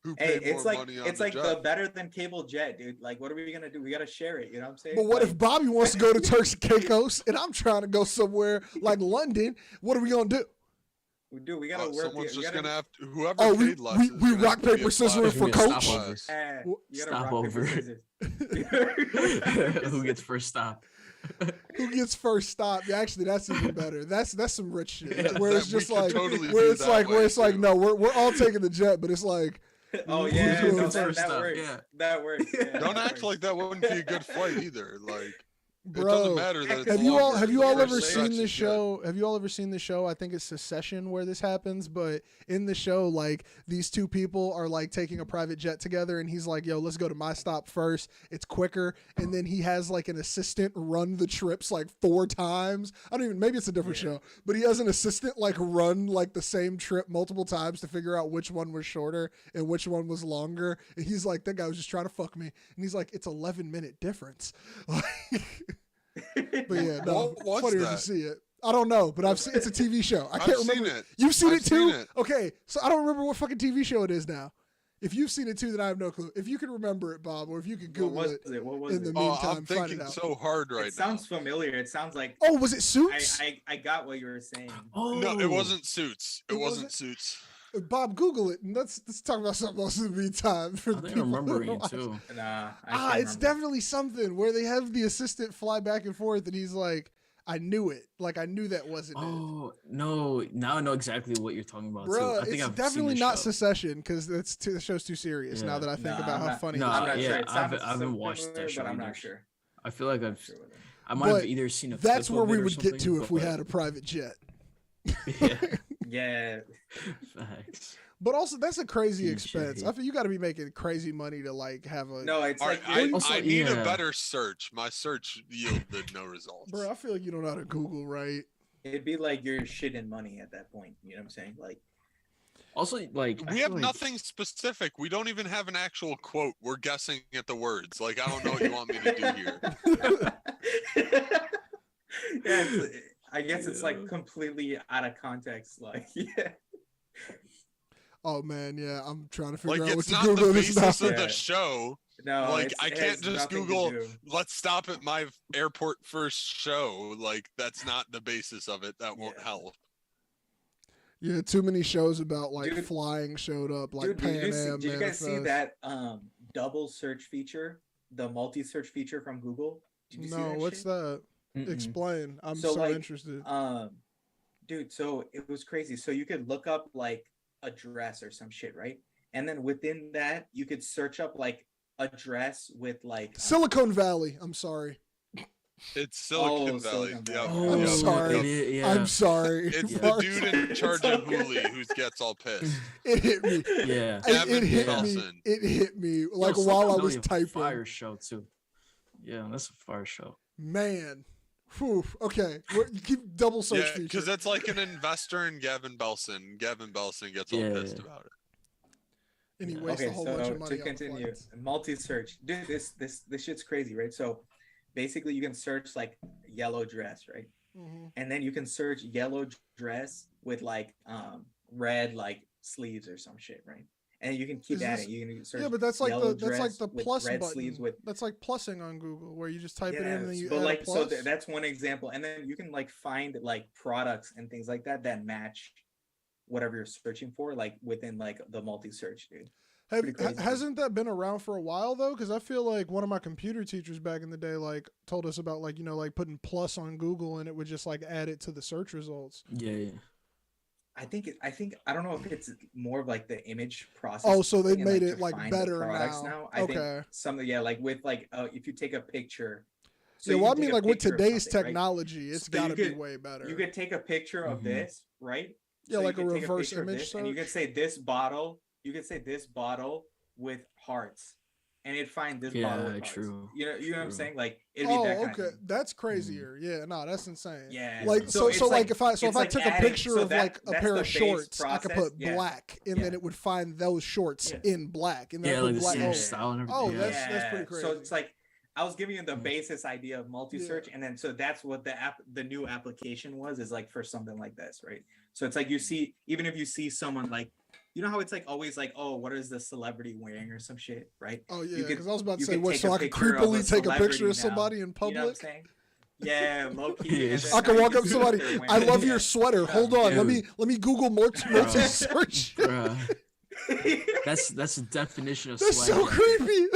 Who Hey, paid it's more like money on it's the like jet? the better than cable jet, dude. Like, what are we gonna do? We gotta share it. You know what I'm saying? But what Like, if Bobby wants to go to Turks and Caicos and I'm trying to go somewhere like London? What are we gonna do? we gotta work. Someone's we just gotta, gonna have to. Whoever Oh, paid less. we is gonna rock, have to be paper, applied scissors for to coach? less. you gotta rock, Stopover. paper, scissors. Who gets first stop? Who gets first stop? Yeah, actually, that's even better. That's some rich shit. Where it's That we just could like, totally where do it's that like, way, where it's like, too. no, we're all taking the jet, but it's like, Oh Who's yeah, doing no, first that stop? works. Yeah. That works. Yeah, Don't that act works. like that wouldn't be a good flight either. Like it bro. doesn't matter that it's Have you all longer. have you The all first ever stretch seen is this good. show? Have you all ever seen the show? I think it's Succession where this happens, but in the show, like these two people are like taking a private jet together, and he's like, "Yo, let's go to my stop first. It's quicker." And then he has like an assistant run the trips like 4 times. I don't even. Maybe it's a different Yeah. show, but he has an assistant like run like the same trip multiple times to figure out which one was shorter and which one was longer. And he's like, "That guy was just trying to fuck me," and he's like, "It's 11-minute difference." But yeah, no, What's funnier to that? see it. I don't know, but I've seen it's a TV show. I I've can't seen remember. it. You've seen I've it too? seen it. Okay, so I don't remember what fucking TV show it is now. If you've seen it too, then I have no clue. If you can remember it, Bob, or if you could What Google was it. it? What was in the it? mean- Oh, Meantime, I'm find it thinking out. so hard right It sounds now. familiar. It sounds like Oh, was it Suits? I got what you were saying. Oh No, it wasn't Suits. It It wasn't wasn't? Suits. Bob, Google it, and let's talk about something else in the meantime. For I the think I people remember who are it watching. too. Nah, It's definitely something where they have the assistant fly back and forth, and he's like, "I knew it. Like I knew that wasn't it." Oh no! Now I know exactly what you're talking about too. Bruh, I think it's I've definitely seen not the show. Succession because the show's too serious. Now Yeah. that I think Nah, about I'm how not- funny. No, it is. I'm not yeah, sure. It I sounded haven't watched similar, that show but I'm not either. sure. I feel like Not sure what it- I might have But either seen a. That's clip where of we it or would get to something, if we but- had a private jet. Yeah, Yeah, facts. But also, that's a crazy Huge expense. shit. I feel you got to be making crazy money to like have a. no, it's All like right, Also, I need yeah. a better search. My search yielded no results. Bro, I feel like you don't know how to Google, right? it'd be like you're shitting money at that point. You know what I'm saying? Like, Also, like I We feel have like- nothing specific. We don't even have an actual quote. We're guessing at the words. Like I don't know what you want me to do here. yeah, I guess it's like Yeah. completely out of context. Like, yeah, Oh man, yeah, I'm trying to figure Like out what it's to not the Google this now. basis of Yeah. the show. no, Like it's- I it can't has just nothing to Google. do. Let's stop at my airport first show. Like that's not the basis of it. That won't Yeah. help. Yeah, too many shows about like Dude. flying showed up, like Dude, Pan Am. did you guys see Manifest. that double search feature, the multi-search feature from Google? Did you see No, that what's shit? that? Mm-mm. Explain. I'm So, so like, interested. Dude, so it was crazy. So you could look up like a dress or some shit, right? And then within that, you could search up like a dress with like Silicon Valley. I'm sorry. It's Silicon Oh, Valley. Silicon Yep, Valley. I'm yep, sorry. yep. Yeah. I'm sorry. It's the Mark. dude in charge of okay. Hooli who gets all pissed. It hit me. Yeah. It Gavin hit me. Belson. It hit me like Yo, while I Silicon was Valley, a typing. Fire show too. Yeah, that's a fire show. Man. Whew. Okay. Keep double search Yeah, feature. because that's like an investor in Gavin Belson. Gavin Belson gets all Yeah, pissed yeah. about it. And he Yeah. wastes Okay, a whole bunch so of money to on continue, flights. multi-search, dude, this shit's crazy, right? So basically, you can search like yellow dress, right? Mhm. And then you can search yellow dress with like red like sleeves or some shit, right? and you can keep Is adding. this- You can search. Yeah, but that's like yellow the dress with plus red button. sleeves with. That's like plussing on Google, where you just type it in and then you but add like a plus. that's one example, and then you can like find like products and things like that match whatever you're searching for, like within like the multi-search, dude. Hasn't that been around for a while though? Because I feel like one of my computer teachers back in the day like told us about like like putting plus on Google and it would just like add it to the search results. Yeah. I think I don't know if it's more of like the image process. Oh, so they and, made like, it to like find better the products now. I Okay. think something like with like if you take a picture. So yeah, you well, I can mean, take a like with picture of today's something, right? technology, it's So got to you be could- way better. You could take a picture of this, right? Yeah, So like you a could take reverse picture of image this, and you search. could say this bottle. You could say this bottle with hearts, and it'd find this bottle with hearts. True. You know what I'm True. saying? Like it'd be that kind of thing. That's crazier. Yeah, no, that's insane. Yeah. Like So it's like if I it's took a adding- picture so of like a that's pair the of base shorts, I could process. put black, and then Yeah. it would find those shorts Yeah. in black, and then Yeah, I like put the black. same Oh, style and everything. oh, yeah. that's pretty crazy. So it's like I was giving you the Mm. basis idea of multi-search, and then so that's what the new application is like for something like this, right? So it's like you see, even if you see someone like, you know how it's like always like, oh, what is the celebrity wearing or some shit, right? Oh You yeah, could- because I was about to you say could what, take so a I could picture of a creepily take a picture celebrity of somebody now. in public. You know what I'm saying? Yeah, low key. Yes. I can walk up to somebody. I love your sweater. Hold on, let Dude. me Google multi search. Bruh. That's the definition of That's swag. so creepy.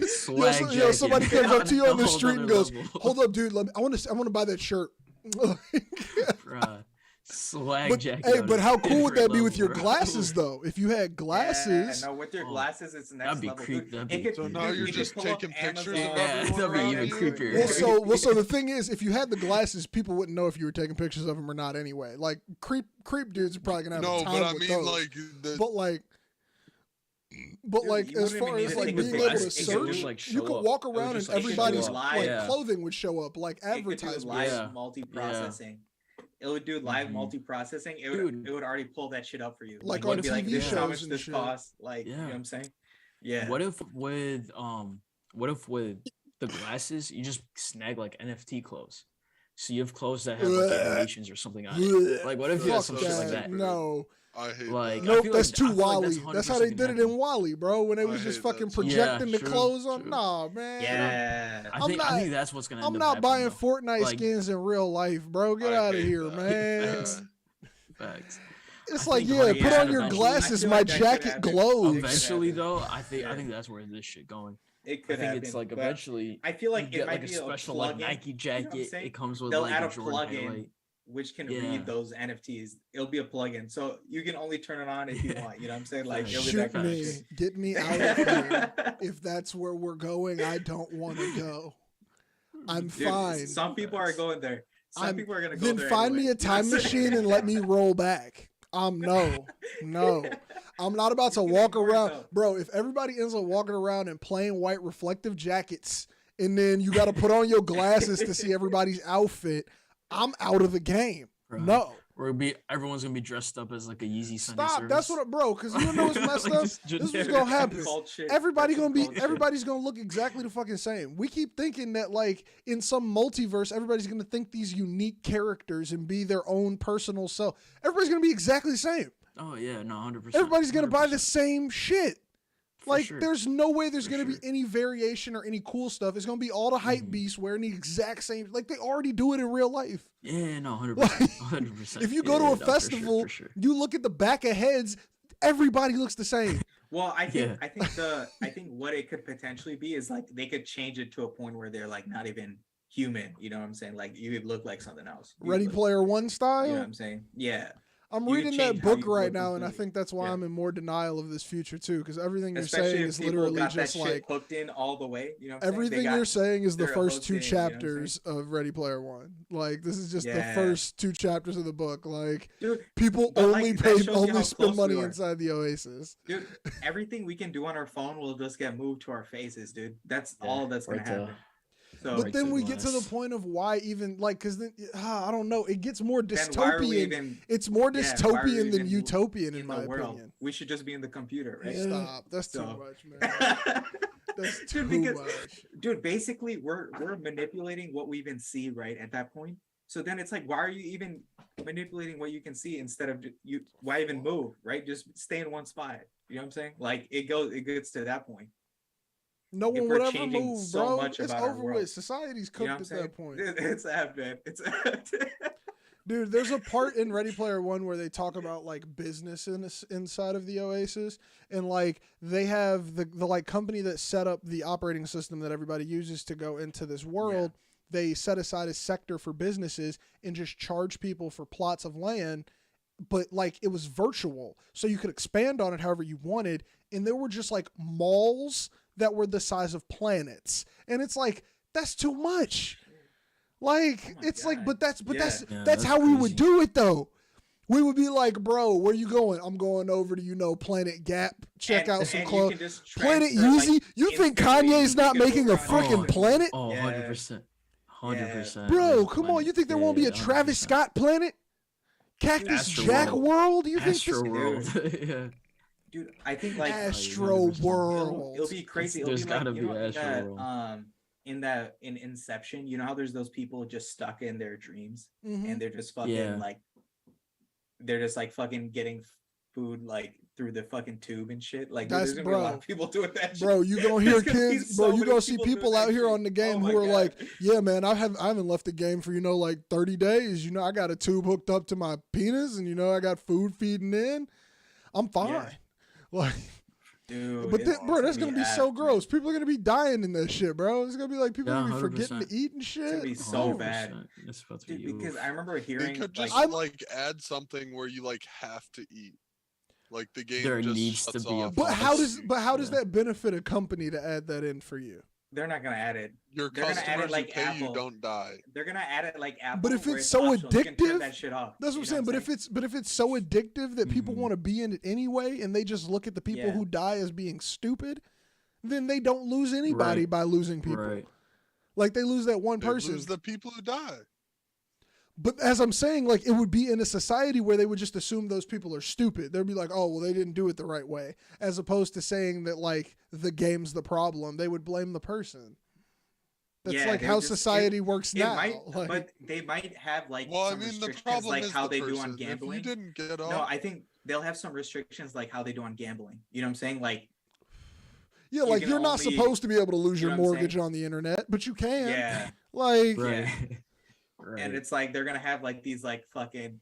Swag yo, jacket. somebody comes up to you on the A whole street and nother goes, level. "Hold up, dude. I want to buy that shirt." Bruh. Swag But jacket. hey, on but a how cool would that different be with your level, bro. glasses though? If you had glasses, Yeah, no, with your Oh, glasses, it's next that'd be level. creep- dude. that'd It be could- So creepy. now dude, you're you just could pull up taking pictures of Amazon. Yeah, everyone that'd be around even you? creepier. well, so the thing is, if you had the glasses, people wouldn't know if you were taking pictures of them or not anyway. Like creep dudes are probably gonna have a No, time but I with mean those. like the But Dude, like you as wouldn't far even need as to like take being the able to glasses. It could search, just, like, you show could up. walk It would around and just, like, show everybody's up. like Yeah. clothing would show up, like It could do advertisements. live Yeah. multi-processing. It would do live Mhm. multi-processing. Dude. It would already pull that shit up for you. Like it on would be like, TV this is how shows much and this shit. costs. Like, you know Yeah. what I'm saying? Yeah. What if with the glasses you just snag like NFT clothes? So you have clothes that have like Blech. animations or something on it. Blech. Like what if you had Fuck some shit like that. that? No, I hate Like, that. I nope, feel that's like- too I feel like Wally. that's That's how they 100% did it gonna in Wally, bro. When they I was just hate that fucking too. projecting Yeah, the true, clothes on. true. Nah, man. Yeah. I I'm think not- that's what's gonna. I'm end not up buying happening, though. Fortnite Like, skins in real life, bro. Get I out of hate here, that. man. Facts. Facts. It's I like, think yeah, honey, put yeah, on your eventually- glasses. I feel My like that could jacket happen. glows. Eventually, happen. though, I Yeah. think that's where this shit going. It I could think happen. it's like but eventually I feel like you it get might like a be special like plugin, Nike you know what I'm jacket. saying? It comes with They'll like add a a Jordan plugin highlight. which can Yeah. read those NFTs. It'll be a plugin. So you can only turn it on if you want. You know what I'm saying? Like, it'll be Shoot that kind of me, shit. get me out of here. If that's where we're going, I don't want to go. I'm Dude, fine. Some people are going there. Some people are gonna go Then there. find me anyway. a time machine and let me roll back. No. I'm not about to You can walk ignore it, around, though. bro. If everybody ends up walking around in plain white reflective jackets, and then you got to put on your glasses to see everybody's outfit, I'm out of the game. Bro. No, Everyone's gonna be dressed up as like a Yeezy Sunday stop. service. That's what, bro. Because you know what's messed Like, up. just This was generic gonna happen. Cult shit. Everybody That's gonna be. some cult shit. Everybody's gonna look exactly the fucking same. We keep thinking that like in some multiverse, everybody's gonna think these unique characters and be their own personal self. Everybody's gonna be exactly the same. Oh yeah, no, 100%. Everybody's gonna buy 100%. the same shit. For Like, sure. there's no way there's For gonna be sure. any variation or any cool stuff. It's gonna be all the hype Mhm. beasts wearing the exact same. Like they already do it in real life. Yeah, no, 100%. Like, 100%. If you go Yeah, to a no, for sure, festival, for sure. you look at the back of heads. Everybody looks the same. Well, I think Yeah. I think what it could potentially be is like they could change it to a point where they're like not even human. You know what I'm saying? Like you could look like something else. You Ready could look- Player One You know style. what I'm saying? Yeah. I'm You reading change that how book you right look now, and I completely. think that's why Yeah. I'm in more denial of this future too. Because everything you're Especially saying if is people literally got that just shit like hooked in all the way. You know what I'm saying? They everything got- you're saying is the they're first two hooked in, you know what I'm chapters of Ready Player One. Like this is just the Yeah. first two chapters of the book. Like Dude, people but, like, only that pay shows you how only spend close we money are. inside the Oasis. dude, everything we can do on our phone will just get moved to our faces, dude. That's Yeah, all that's gonna right to- happen. So But Right then to we get to the glass. point of why even like because then I don't know. It gets more then why are we dystopian. even It's more yeah, why are we dystopian than even utopian in in my the world? opinion. We should just be in the computer, right? Stop. That's too So- much, man. That's too Dude, because much. dude, basically we're manipulating what we even see, right? At that point. So then it's like, why are you even manipulating what you can see instead of why even move, right? Just stay in one spot. You know what I'm saying? Like it gets to that point. No If one we're would ever changing move, so bro. much It's about our over world. with. Society's You know cooked what I'm at saying? that point. It's that, man. It's Dude, there's a part in Ready Player One where they talk about like business inside of the Oasis, and like they have the like company that set up the operating system that everybody uses to go into this world. They set aside a sector for businesses and just charge people for plots of land, but like it was virtual, so you could expand on it however you wanted. And there were just like malls that were the size of planets, and it's like that's too much. Like it's like, but that's that's how we would crazy. do it though. We would be like, bro, where you going? I'm going over to Planet Gap, check out some clothes. Planet Yeezy. You think Kanye's not making a freaking planet? Oh, 100%. 100%. Bro, come on. You think there won't be a Travis 100%. Scott planet? Cactus Astro Jack World. World? You think Astro this? World. Yeah. Dude, I think like Astro 100%. World. it'll be crazy. It'll There's be like, gotta be Astro World. in Inception, you know how there's those people just stuck in their dreams Mhm. and they're just fucking Yeah. like they're just like fucking getting food like through the fucking tube and shit. Like dude, That's- there's gonna be a lot bro. of people doing that shit. Bro, you gonna hear There's gonna be kids, so bro. You many gonna see people people doing out that here shit. on the game Oh who my are God. like, yeah, man, I haven't left the game for like 30 days. I got a tube hooked up to my penis, and I got food feeding in. I'm fine. Yeah. Like, Dude, but it's bro, that's gonna be so ass, gross. man. People are gonna be dying in this shit, bro. It's gonna be like people Yeah, are gonna be forgetting 100%. to eat and shit. It's gonna be so 100%. bad. It's about to be Dude, because oof. I remember They hearing could like, just add something where you like have to eat. Like the game There just needs to shuts be a off. But how policy. does that benefit a company to add that in for you? they're not gonna add it. Your they're gonna add it customers like who pay Apple. you don't die. They're gonna add it like Apple. But if where it's so optional. You can turn addictive, that shit off. That's what I'm You saying. know But if it's so addictive that people Mhm. want to be in it anyway, and they just look at the people Yeah. who die as being stupid, then they don't lose anybody Right. by losing people. Right. Like they lose that one They person. lose the people who die. But as I'm saying, like it would be in a society where they would just assume those people are stupid. They'd be like, oh, well, they didn't do it the right way. As opposed to saying that like the game's the problem. They would blame the person. That's Yeah, like they how just- society works It now. might, like, but they might have like Well, I some mean, the restrictions problem like is how the they do on person. If gambling. you didn't get off, No, I think they'll have some restrictions like how they do on gambling. You know what I'm saying? Like, yeah, you like can you're not only- supposed to be able to lose you your know what I'm mortgage saying? on the internet, but you can. yeah. Like, Right. Yeah. Right. And it's like they're gonna have like these like fucking,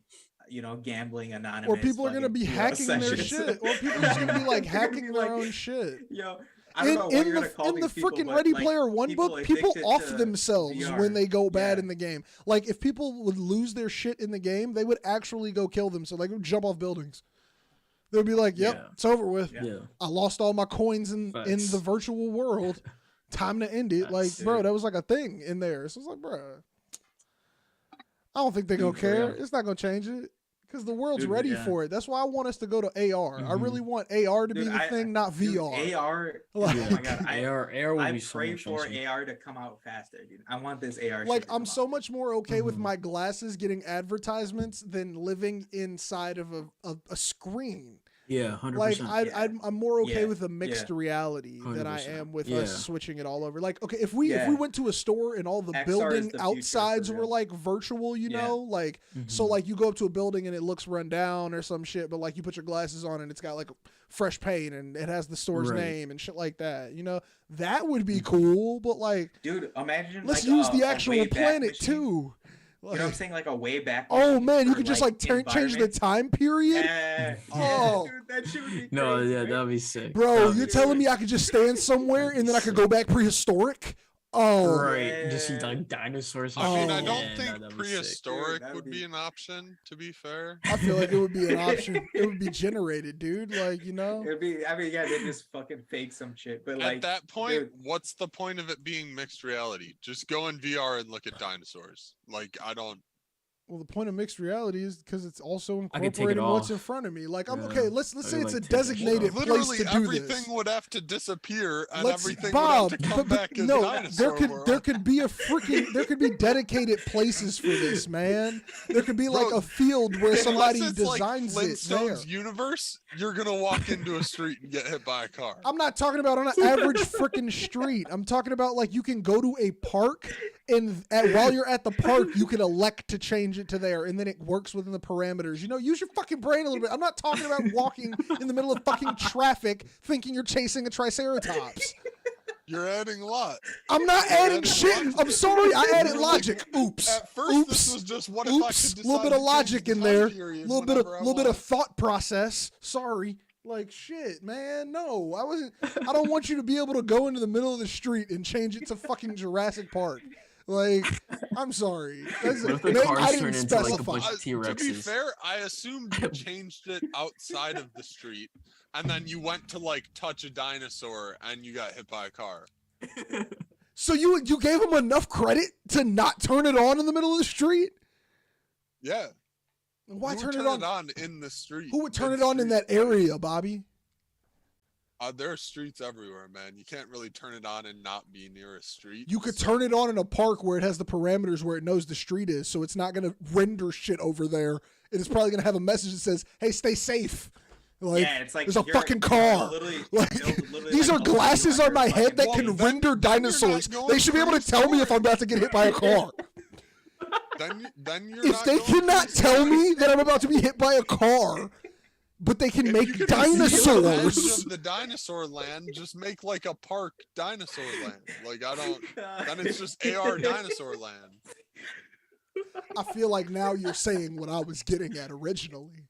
gambling anonymous. or people are gonna fucking, be hacking their sessions. shit, or people are just gonna be like They're gonna hacking be their like, own shit. Yo, I don't know what you're gonna call in the these people, freaking but, Ready like, Player One book, people addicted off to themselves VR. when they go bad Yeah. in the game. Like if people would lose their shit in the game, they would actually go kill themselves. Like would jump off buildings. They'd be like, "Yep, Yeah. it's over with. Yeah. Yeah. I lost all my coins in Facts. the virtual world. Time to end it." Like, Facts. bro, that was like a thing in there. So it's like, bro, I don't think they're gonna Dude, for care. real. It's not gonna change it. Because the world's Dude, ready yeah. for it. That's why I want us to go to AR. I Mhm. really want AR to be Dude, the thing, not Dude, VR. AR. Like- Oh my god, AR would I be so pray much for awesome. AR to come out faster, dude. I want this AR. Like shit to I'm come so out. much more okay with Mhm. my glasses getting advertisements than living inside of a screen. Yeah, 100%. Like Yeah. I'm more okay Yeah. with a mixed reality than I 100%. am with Yeah. us switching it all over. Like okay, if we Yeah. went to a store and all the XR is building the future, outsides for were real. like virtual, Yeah. like so Mhm. like you go up to a building and it looks run down or some shit, but like you put your glasses on and it's got like fresh paint and it has the store's Right. name and shit like that. That would be Mhm. cool, but like Dude, imagine. let's like, use a the actual Wayback planet machine. too. You know what I'm Like, saying? Like a way back. oh machine man, you for, could just like change the environment. time period. Yeah. Oh. Dude, that shit would be No, crazy, yeah, right? that'd be sick. Bro, That'd you're be telling sick. me I could just stand somewhere and then I could go back prehistoric? Oh, Right, just see Yeah. like dinosaurs. and I mean, shit. I don't Oh. Yeah, think that'd be sick. prehistoric Dude, would that'd be be- an option. To be fair, I feel like it would be an option. It would be generated, dude. Like, It'd be. I mean, yeah, they just fucking fake some shit, but like at that point, dude. what's the point of it being mixed reality? Just go in VR and look at dinosaurs. Like I don't. Well, the point of mixed reality is because it's also I could take it incorporating what's off. in front of me. Like, I'm Yeah. okay. Let's I say could, it's a like, take that shit designated off. place Literally to do everything this. would have to disappear, and Let's, everything Bob, would have to come back as no, dinosaur world. there could be there could be dedicated places for this, man. There could be like Bro, a field where Unless somebody it's designs like it there. Flintstones universe, you're gonna walk into a street and get hit by a car. I'm not talking about on an average freaking street. I'm talking about like you can go to a park while you're at the park, you can elect to change it to there, and then it works within the parameters. You know, use your fucking brain a little bit. I'm not talking about walking in the middle of fucking traffic thinking you're chasing a triceratops. You're adding a lot. I'm not adding shit. I'm sorry, I added logic. Oops. At first, this was just what if I could decide a little bit of logic in there. A little little bit of thought process. Sorry. Like shit, man. No, I don't want you to be able to go into the middle of the street and change it to fucking Jurassic Park. Like, I'm sorry. What if the cars turn into like a bunch of T-Rexes? To be fair, I assumed you changed it outside of the street, and then you went to like touch a dinosaur and you got hit by a car. So you gave him enough credit to not turn it on in the middle of the street? Yeah. Why turn it on in the street? Who would turn it on in that area, Bobby? There are streets everywhere, man. You can't really turn it on and not be near a street. You could turn it on in a park where it has the parameters where it knows the street is, so it's not going to render shit over there. It is probably going to have a message that says, "Hey, stay safe." Like, yeah, it's like there's a fucking car. Like, these are glasses on my head that can render dinosaurs. They should be able to tell me if I'm about to get hit by a car. Then you're if they cannot tell me that I'm about to be hit by a car, but they can make dinosaurs. Of the dinosaur land, just make like a park dinosaur land. Like then it's just AR dinosaur land. I feel like now you're saying what I was getting at originally.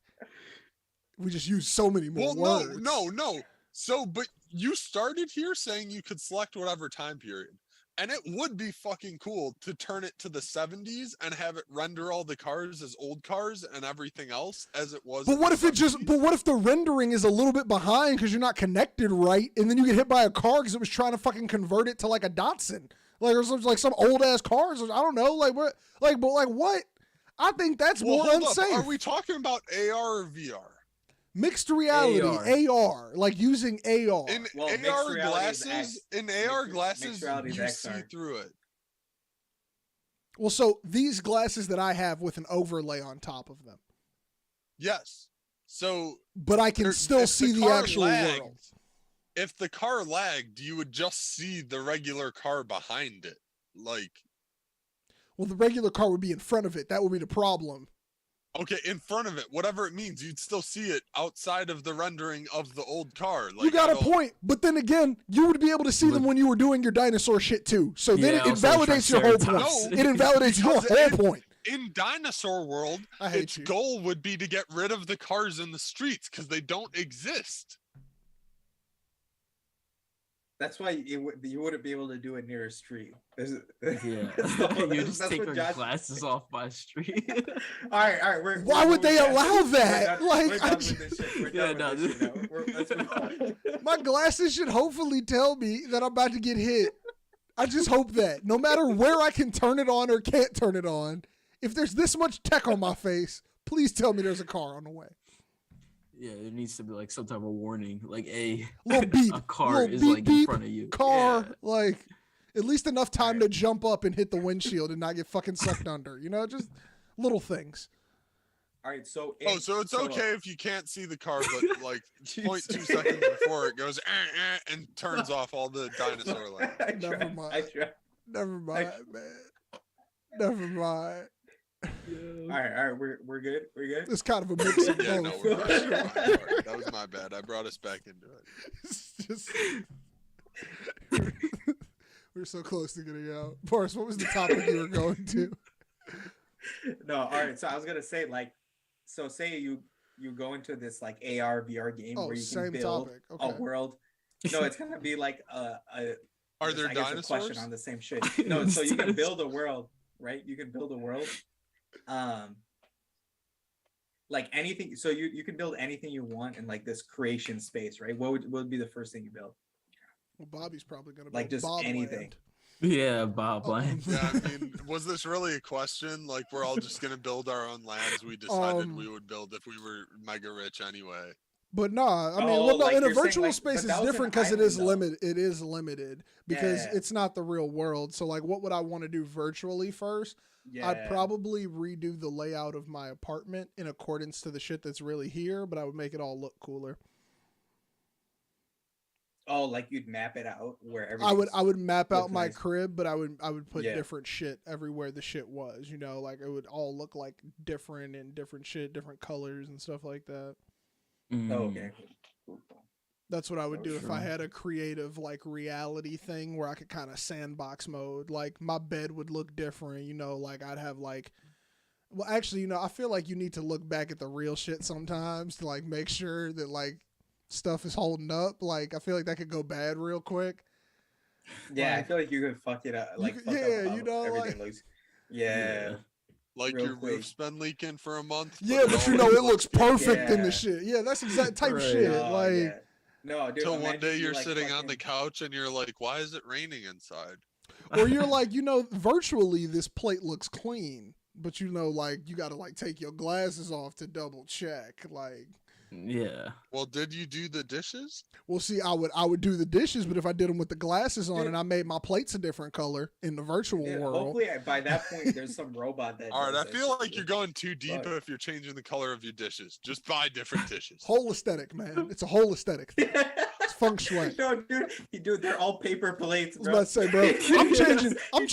We just used so many more words. No. So, but you started here saying you could select whatever time period. And it would be fucking cool to turn it to the 70s and have it render all the cars as old cars and everything else as it was. But what if what if the rendering is a little bit behind because you're not connected right, and then you get hit by a car because it was trying to fucking convert it to like a Datsun, like or some old ass cars, or I don't know, like what, but what? I think that's more unsafe. Are we talking about AR or VR? Mixed reality, AR, like using AR. In AR glasses, you see through it. Well, so these glasses that I have with an overlay on top of them. Yes. So, but I can still see the actual world. If the car lagged, you would just see the regular car behind it. Like, well, the regular car would be in front of it. That would be the problem. Okay, in front of it, whatever it means, you'd still see it outside of the rendering of the old car. Like, you got a point, but then again, you would be able to see them when you were doing your dinosaur shit too. So then it invalidates your whole point. No, it invalidates your whole point. In dinosaur world, its goal would be to get rid of the cars in the streets because they don't exist. That's why you wouldn't be able to do it near a street. You just take your glasses off by the street. all right. Why would they allow that? My glasses should hopefully tell me that I'm about to get hit. I just hope that no matter where I can turn it on or can't turn it on, if there's this much tech on my face, please tell me there's a car on the way. Yeah, there needs to be like some type of warning, like a car is like in front of you. Like at least enough time to jump up and hit the windshield and not get fucking sucked under. You know, just little things. All right, so so it's okay if you can't see the car, but like 0.2 seconds before it goes and turns off all the dinosaur lights. Never mind, man. Never mind. Yeah. All right, we're good. It's kind of a mix of both. No, we're fine. That was my bad. I brought us back into it. We're so close to getting out. Boris, what was the topic you were going to? No, all right. So I was gonna say, like, so say you go into this like AR VR game where you can build a world. No, it's gonna be like Are there dinosaurs? A question on the same shit. No, so you can build a world, right? You can build a world. Like anything, so you can build anything you want in like this creation space, right? What would be the first thing you build? Well, Bobby's probably gonna like just Bob anything. Land. Yeah, Bob Land. Yeah, I mean, was this really a question? Like, we're all just gonna build our own lands we decided we would build if we were mega rich anyway. But nah, I mean, in a virtual space, it's different because it is limited. It is limited because it's not the real world. So, like, what would I want to do virtually first? Yeah. I'd probably redo the layout of my apartment in accordance to the shit that's really here, but I would make it all look cooler. Oh, like you'd map it out where I would map out looks my nice. crib, but I would put Yeah. different shit everywhere the shit was. You know, like it would all look like different and different shit, different colors and stuff like that. Oh, okay. Cool. That's what I would do if I True. had a creative like reality thing where I could kind of sandbox mode. Like my bed would look different, you know, like I'd have like well actually, you know, I feel like you need to look back at the real shit sometimes to like make sure that like stuff is holding up. Like I feel like that could go bad real quick. Yeah, I Like, feel like you could fuck it up. you Like could- fuck yeah, up how you know, everything like- looks. Yeah. Like Real your quick. roof's been leaking for a month. Yeah, but you know it looks perfect in Yeah. the shit. Yeah, that's exact type Right. shit. No, like yeah. No, dude. Till one imagine day you, you're like, sitting on the fucking- couch and you're like, why is it raining inside? or you're like, you know, virtually this plate looks clean, but you know, like you got to like take your glasses off to double check. Like, Yeah. Well, did you do the dishes? well, see, I would do the dishes, but if I did them with the glasses on Dude. and I made my plates a different color in the virtual Dude, world, hopefully by that point there's some robot that. All right, does I that feel shit, like dude. you're going too deep Fuck. if you're changing the color of your dishes. Just buy different dishes. whole aesthetic, man. It's a whole aesthetic. It's feng shui. No, dude, they're all paper plates, I was bro. about to say, bro, I'm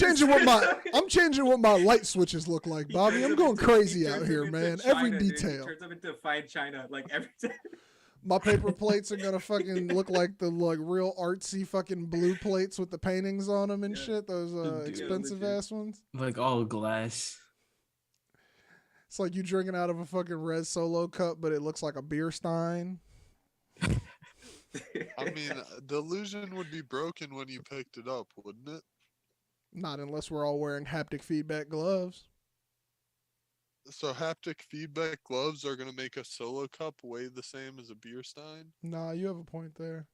changing what my light switches look like, He Bobby. turns I'm them going into- crazy he out turns here, them into man. Every China, dude. He detail. turns them into fine China, like every time. My paper plates are gonna fucking look like the like real artsy fucking blue plates with the paintings on them and Yeah. shit. Those Dude. expensive legit. ass ones. Like all glass. It's like you drinking out of a fucking red Solo cup, but it looks like a beer stein. I mean, the illusion would be broken when you picked it up, wouldn't it? Not unless we're all wearing haptic feedback gloves. So haptic feedback gloves are going to make a solo cup weigh the same as a beer stein? Nah, you have a point there.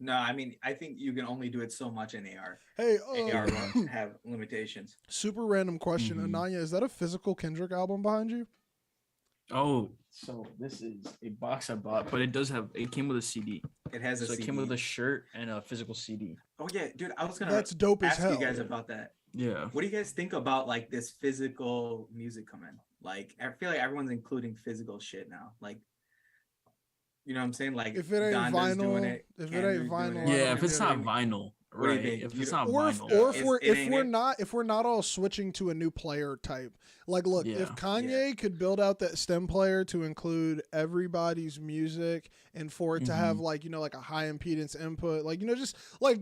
No, I mean, I think you can only do it so much in AR. Hey, AR have limitations. super random question, Mhm. Ananya, is that a physical Kendrick album behind you? Oh, so this is a box I bought, but it came with a CD. It has a So it CD. came with a shirt and a physical CD. Oh yeah, dude, I was gonna That's dope as ask hell. you guys about that. Yeah. What do you guys think about like this physical music coming? Like, I feel like everyone's including physical shit now. Like, you know what I'm saying? Like, If it ain't Donda's doing vinyl, it, if it Kendrick's ain't doing vinyl, it. I Yeah, don't if it's get not it. vinyl, What do you right? think? If You it's don't- not Or if, vinyl, or if It's- we're it if ain't we're it. not if we're not all switching to a new player type, like look, if Yeah. Kanye could build out that stem player to include everybody's music and for it to have like like a high impedance input, like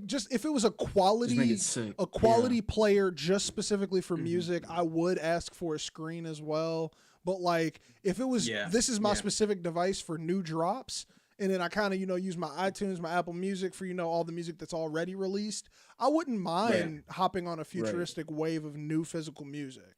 just if it was a just make quality it sick. a quality player just specifically for Mhm. music, I would ask for a screen as well. But like if it was Yeah, this is my yeah. specific device for new drops. And then I kind of, use my iTunes, my Apple Music for, all the music that's already released. I wouldn't mind hopping on a futuristic wave of new physical music.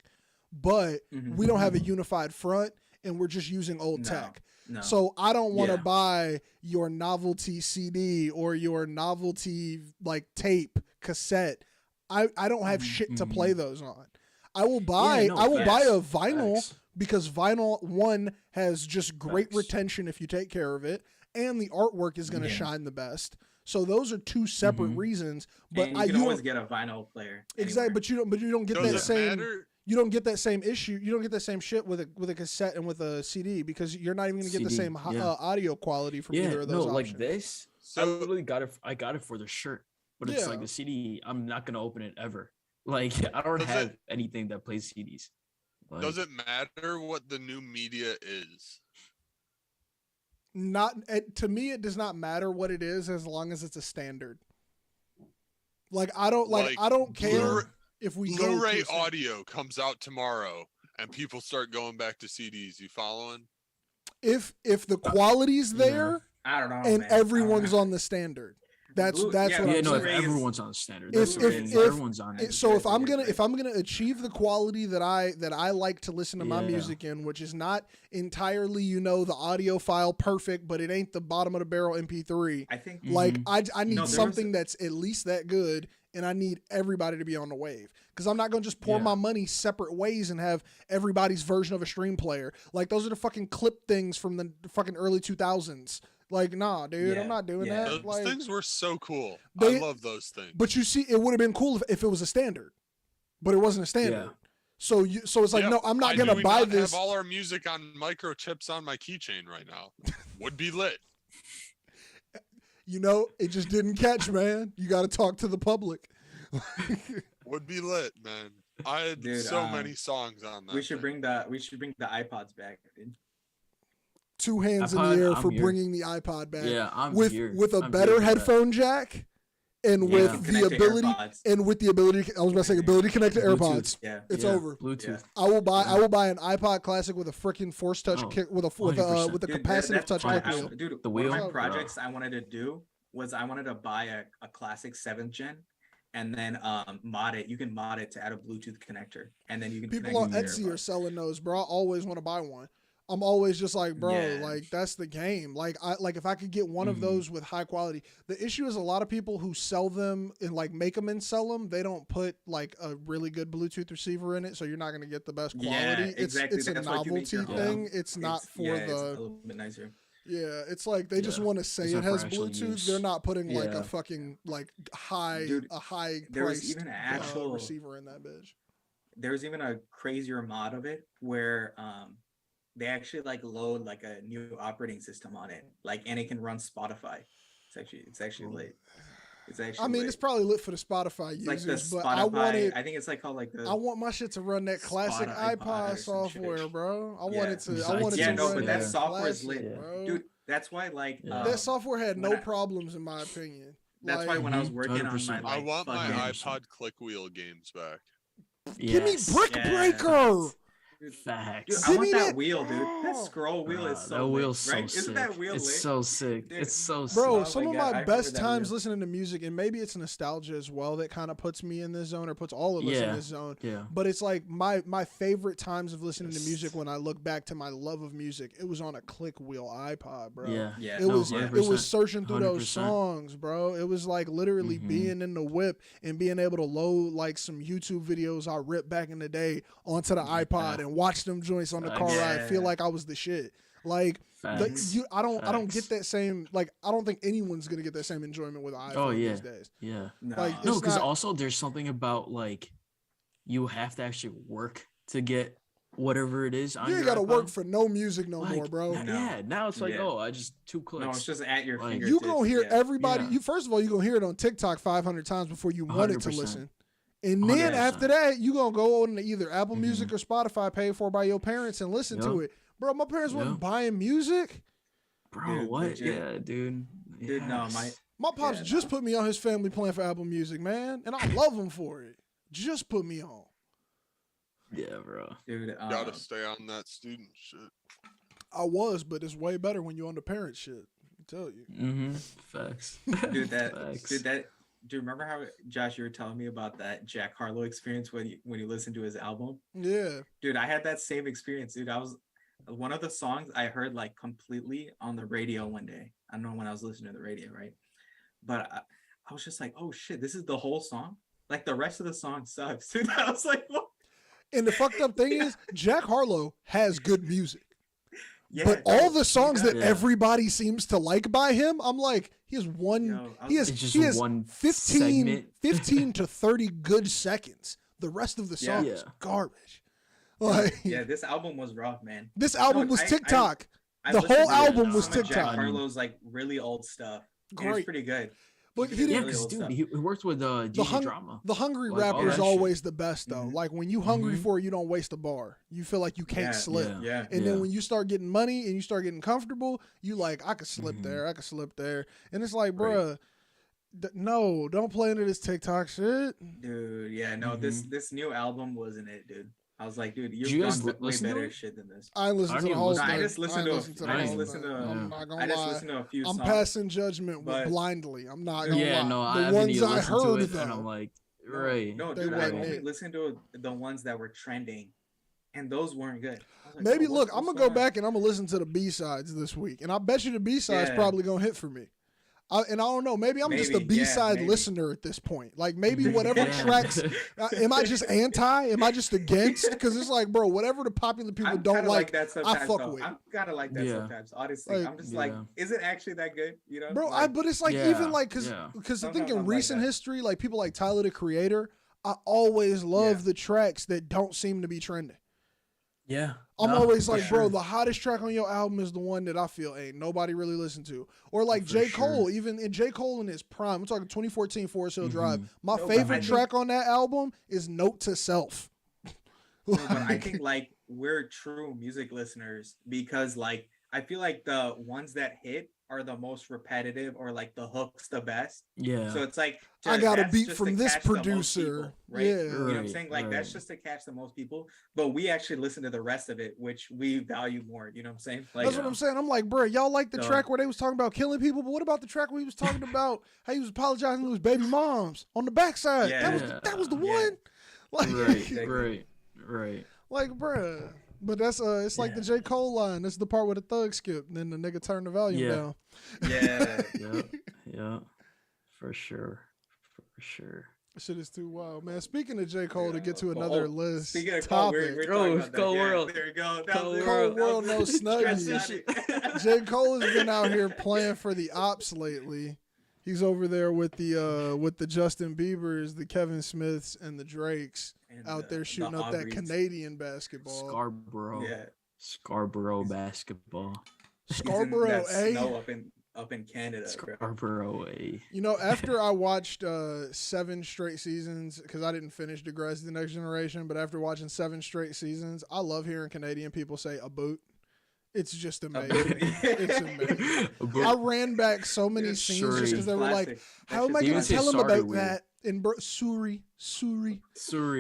But Mhm. we don't have a unified front and we're just using old No, tech. No. So I don't want to Yeah. buy your novelty CD or your novelty like tape cassette. I don't have shit to play those on. I will buy no, I will buy a facts, vinyl facts. because vinyl one has just great Facts. retention if you take care of it, and the artwork is going to Yeah. shine the best. So those are two separate Mhm. reasons. But and you I can you always don't get a vinyl player. exactly. anywhere. But you don't get Does that it same. matter? You don't get that same issue. You don't get that same shit with a cassette and with a CD because you're not even going to get the CD, same yeah. audio quality from either of those like options. this. I So- literally got it. I got it for the shirt, but it's like Yeah. the CD. I'm not gonna open it ever. Like I don't Does have it- anything that plays CDs. Like, Does it matter what the new media is? To me, it does not matter what it is as long as it's a standard. Like I don't I don't care Blu-ray- if we go to Blu-ray a standard. audio comes out tomorrow, and people start going back to CDs. You following? If the quality's yeah. there I don't know. and man. I don't everyone's know. on the standard. That's Blue- that's yeah, what Yeah, I'm no, saying. if Blu-ray is- everyone's on standard, If- that's the if- thing. if- Everyone's on it. So if I'm Exactly, gonna if I'm gonna achieve the quality that I like to listen to my Yeah. music in, which is not entirely the audio file perfect, but it ain't the bottom of the barrel MP3. I think Like Mhm. I need No, there was- something that's at least that good, and I need everybody to be on the wave because I'm not gonna just pour Yeah. my money separate ways and have everybody's version of a stream player. Like those are the fucking clip things from the fucking early 2000s. Like nah, dude, Yeah, I'm not doing yeah. that. Those Like, things were so cool. They- I love those things. but you see, it would have been cool if it was a standard, but it wasn't a standard. Yeah. So it's like, Yeah, no, I'm why not do gonna we buy not this. Have all our music on microchips on my keychain right now. Would be lit. You know, it just didn't catch, man. You got to talk to the public. Would be lit, man. I had Dude, so many songs on that. We should bring the iPods back, dude. 2 hands in iPod, the air I'm for here. bringing the iPod back. Yeah, I'm with here. with a I'm better here for that. headphone jack, and Yeah. with the Connect to ability AirPods. and with the ability. I was about to say ability to connect to Bluetooth. AirPods. Yeah. It's Yeah, over. Bluetooth. I will buy an iPod Classic with a freaking Force Touch Oh, kick with a 100%. with a Dude, capacitive that's touch why click wheel. dude, The one of wheel? my Bro. projects I wanted to do was I wanted to buy a classic 7th gen and then mod it. You can mod it to add a Bluetooth connector, and then you can People connect on it to Etsy your are AirPods. selling those, bro. I always want to buy one. I'm always just like, bro, Yeah. like that's the game. Like if I could get one of Mhm. those with high quality. The issue is a lot of people who sell them and like make them and sell them, they don't put like a really good Bluetooth receiver in it, so you're not going to get the best quality. Yeah, exactly. It's a That's why you make novelty your thing. own. It's not for it's a the little bit nicer. yeah, it's like they just Yeah. want to say It's it not for has actual Bluetooth. use. They're not putting like Yeah. a fucking like high Dude, a high there was priced even an actual receiver in that bitch. There's even a crazier mod of it where they actually like load like a new operating system on it, like, and it can run Spotify. It's actually lit. It's actually. I mean, lit. it's probably lit for the Spotify It's like the users, but Spotify. I think it's like called like the. I want my shit to run that classic Spot iPod iPod or some shit. software, bro. I Yeah. want it to. I Besides want it Yeah, to no, run but that that software is classic, lit. bro. Dude, that's why like Yeah. That software had no when I- problems in my opinion. That's why Like, when I was Mhm, working on my 100%. I like, want my fucking- iPod click wheel games back. give me Yes. Brick Yeah. Breaker. Dude, Facts. I Give want me that that- wheel, dude. That Oh. scroll wheel is so that lit, wheel's so right? sick. Isn't that wheel It's lit? so sick. Dude. It's so sick. Bro, Oh some my of God, I my remember best that times wheel. listening to music, and maybe it's nostalgia as well that kind of puts me in this zone or puts all of us in Yeah. this zone. Yeah. But it's like my favorite times of listening to Yes. music when I look back to my love of music, it was on a click wheel iPod, bro. Yeah. Yeah. It No, was 100%. searching through those 100%. songs, bro. It was like literally Mhm. being in the whip and being able to load like some YouTube videos I ripped back in the day onto the iPod and watch them joints on the car Facts. ride. Feel Yeah. like I was the shit. Like Facts. I don't Facts. get that same like I don't think anyone's gonna get that same enjoyment with an iPhone Oh, yeah. these days. Yeah. No, Like, No, It's because not- also there's something about like you have to actually work to get whatever it is on You ain't your gotta iPhone. work for no music no Like, more, bro. No. Yeah, now it's like, Yeah. oh, I just 2 clicks. no, it's just at your Like, fingertips. You gonna hear yeah. everybody. Yeah. You first of all, you gonna hear it on TikTok 500 times before you want it to 100%. listen, and then 100%. after that, you gonna go on to either Apple Mhm. Music or Spotify, paid for by your parents, and listen to Yep. it. Bro, my parents wasn't Yep. buying music. Bro, Dude, what? legit. Yeah, dude. Dude, no, Yes. My pops Yeah, just no. put me on his family plan for Apple Music, man, and I love him for it. Just put me on. Yeah, bro. dude. Gotta stay on that student shit. I was, but it's way better when you're on the parent shit. I tell you. Mm-hmm. Facts. dude, Facts. do you remember how Josh you were telling me about that Jack Harlow experience when you listened to his album? Yeah. Dude, I had that same experience, dude. I was one of the songs I heard like completely on the radio one day. I don't know when I was listening to the radio, right? But I was just like, oh shit, this is the whole song? Like the rest of the song sucks, dude. I was like, what? And the fucked up thing is, Jack Harlow has good music. Yeah, But all the he songs does. that Yeah. everybody seems to like by him, I'm like, he has one. Yo, I he was has It's just he has one 15, segment. 15 to 30 good seconds. The rest of the Yeah. song is Yeah. garbage. Like yeah, this album was rough, man. this album No, was I- TikTok. I The listened whole to album was some of Jack TikTok. Harlow's like really old stuff. And It was Great. pretty good. But he did Yeah, didn't. really because old dude, stuff. he worked with The DJ hung- Drama. The hungry Like, all rapper is that always shit. the best though. Mhm. Like when you hungry Mhm. for it, you don't waste a bar. You feel like you can't Yeah, slip. Yeah. Yeah. And Yeah. then when you start getting money and you start getting comfortable, you like, I could slip Mhm. there, I could slip there. And it's like, Right. bruh, no, don't play into this TikTok shit. Dude, yeah, no, this new album wasn't it, dude. I was like, dude, you've you guys done way listen to better it? shit than this. I ain't listened I to the didn't whole listen thing. to I just listened ain't to a- listened to the I whole didn't listen thing. to- I'm not gonna I just lie. listened to a few I'm songs. passing judgment but- blindly. I'm not gonna Yeah, lie. no, I The haven't ones even I listened to heard it, though. and I'm like, No, right. No, They dude, I wasn't only it. listened to the ones that were trending, and those weren't good. I was like, Maybe "Oh, look, what's I'm gonna going go on?" back and I'm gonna listen to the B-sides this week, and I bet you the B-sides Yeah. probably gonna hit for me. And I don't know, maybe I'm just a Maybe, yeah, B-side maybe. listener at this point. Like maybe whatever Yeah. tracks, am I just anti? Am I just against? Because it's like, bro, whatever the popular people I'm don't kinda like, that sometimes. fuck though. with. I'm kind of like that Yeah. sometimes. Honestly, Like, I'm just like, yeah. is it actually that good? You know, bro. Like, but it's like Yeah, even like because yeah. I Sometimes think in I'm like recent that. history, like people like Tyler the Creator, I always love Yeah. the tracks that don't seem to be trending. Yeah. I'm Nah, always for like, bro, sure. the hottest track on your album is the one that I feel ain't nobody really listened to. Or like For J. Cole, sure. even in J. Cole in his prime, I'm talking 2014 Forest Hill Drive. Mhm. My No, but favorite I think- track on that album is Note to Self. No, but I think like we're true music listeners because like I feel like the ones that hit are the most repetitive or like the hooks the best. Yeah. So it's like I got a that's beat just from to this catch the most producer. people, right? Yeah. You know what I'm Right, saying? Like that's right. just to catch the most people, but we actually listen to the rest of it, which we value more. You know what I'm saying? Like That's what I'm saying. I'm like, bro, y'all like the So- track where they was talking about killing people, but what about the track where he was talking about how he was apologizing to his baby moms on the backside? Yeah. That was the Yeah. one. Like, Right. Right. like, bruh. But that's it's like the J. Cole line. That's the part where the thug skipped, and then the nigga turned the volume Yeah. down. yeah. Yeah. Yeah. For sure. For sure. Shit is too wild, man. Speaking of J. Cole, to Yeah. get to Oh, another list Speaking of Cole, topic, we're Oh, talking about that. Cole Yeah, World. there we go. Cole World, no that was- snuggies. Transition. J. Cole has been out here playing for the ops lately. He's over there with the Justin Biebers, the Kevin Smiths, and the Drakes And out there the shooting up that Aubreys. Canadian basketball. Scarborough. Yeah. Scarborough basketball. He's in Scarborough, that eh? snow up in Canada, bro. Scarborough. A. You know, after I watched 7 straight seasons, because I didn't finish Degrassi The Next Generation, but after watching 7 straight seasons, I love hearing Canadian people say a boot. It's just amazing. It's amazing. I ran back so many It's scenes just because they were like, Classic. how am I They going even to say tell him sorry about weird. that? And bro, Suri. Surrey.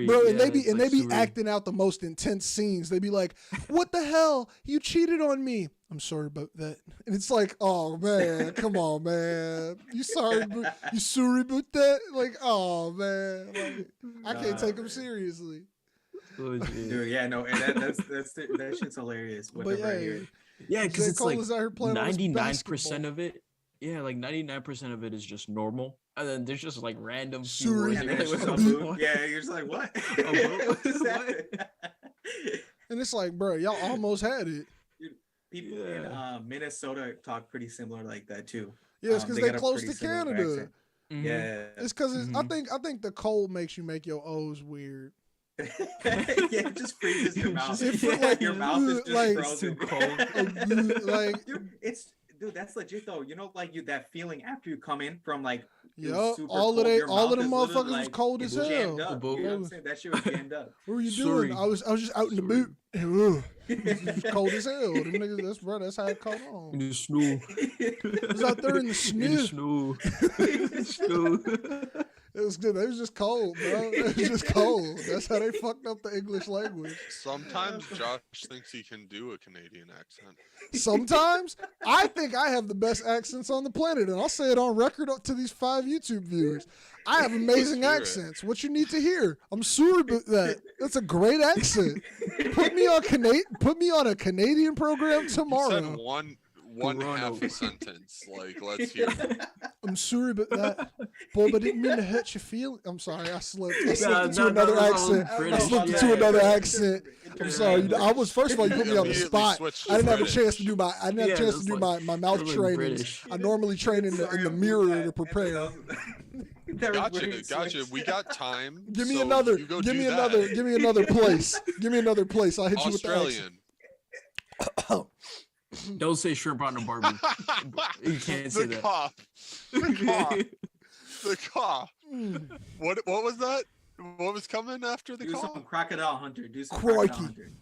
Bro, and yeah, they be it's and like they be Surrey. acting out the most intense scenes. They be like, "What the hell? You cheated on me. I'm sorry about that." And it's like, "Oh man, come on, man. You sorry? You sorry about that? Like, oh man, like I can't Nah, take him man. seriously." Legit. Dude, yeah, no, and that shit's hilarious. But Whenever I yeah, hear it. Yeah, because J. it's Cole like is out here playing all this 99% basketball. of it. Yeah, like 99% of it is just normal, and then there's just like random few Surrey. words. And You're then like, it's what just the a boot. fuck? Yeah, you're just like, what? boot? What's What? that? And it's like, bro, y'all almost had it. People in Yeah. Minnesota talk pretty similar like that too. Yeah, it's because they got a close pretty to similar Canada. accent. Mhm. Yeah. It's because Mhm. I think the cold makes you make your O's weird. Yeah, it just freezes your mouth. Just- like, your mouth is just like- It's too frozen. cold. Like, Dude, that's legit though. You know, like that feeling after you come in from like it was yup, super all cold, of your all of mouth them is motherfuckers literally, was like, cold it's as jammed hell. up. You know what I'm saying? That shit was jammed up. What were you Sorry. doing? I was just out in the Sorry. boot. Ugh. It was cold as hell. Them niggas, that's how it caught In on. the snow. It was out there in the In the snow. snow. In the snow. It was good. It was just cold, bro. It was just cold. That's how they fucked up the English language. Sometimes Josh thinks he can do a Canadian accent. Sometimes I think I have the best accents on the planet, and I'll say it on record to these 5 YouTube viewers. I have amazing Let's hear it. accents. What you need to hear? I'm sorry about that. That's a great accent. Put me on a Canadian program You said tomorrow. one Toronto. half a sentence. Like, let's hear it. I'm sorry about that, Bob. I didn't mean to hurt your feelings. I'm sorry. I slipped. I slipped Nah, into nah, another nah, nah, accent. British. I slipped Yeah, into yeah, another yeah. accent. I'm sorry. I was first of all, you put me on the Immediately spot. switched to I didn't have a British. chance to do my. I didn't have Yeah, a chance to that's do like- my mouth that's like trainings. British. I normally train in the mirror to prepare. Gotcha. We got time. Give me so another. you go Give do me that. another. Give me another place. Give me another place. I'll hit you with the accent. Australian. Don't say shrimp on the barbie. You can't say the that. cough. The cough. The cough. Mm. What was that? What was coming after the Do cough? some crocodile hunter. Do some Crikey. crocodile hunter.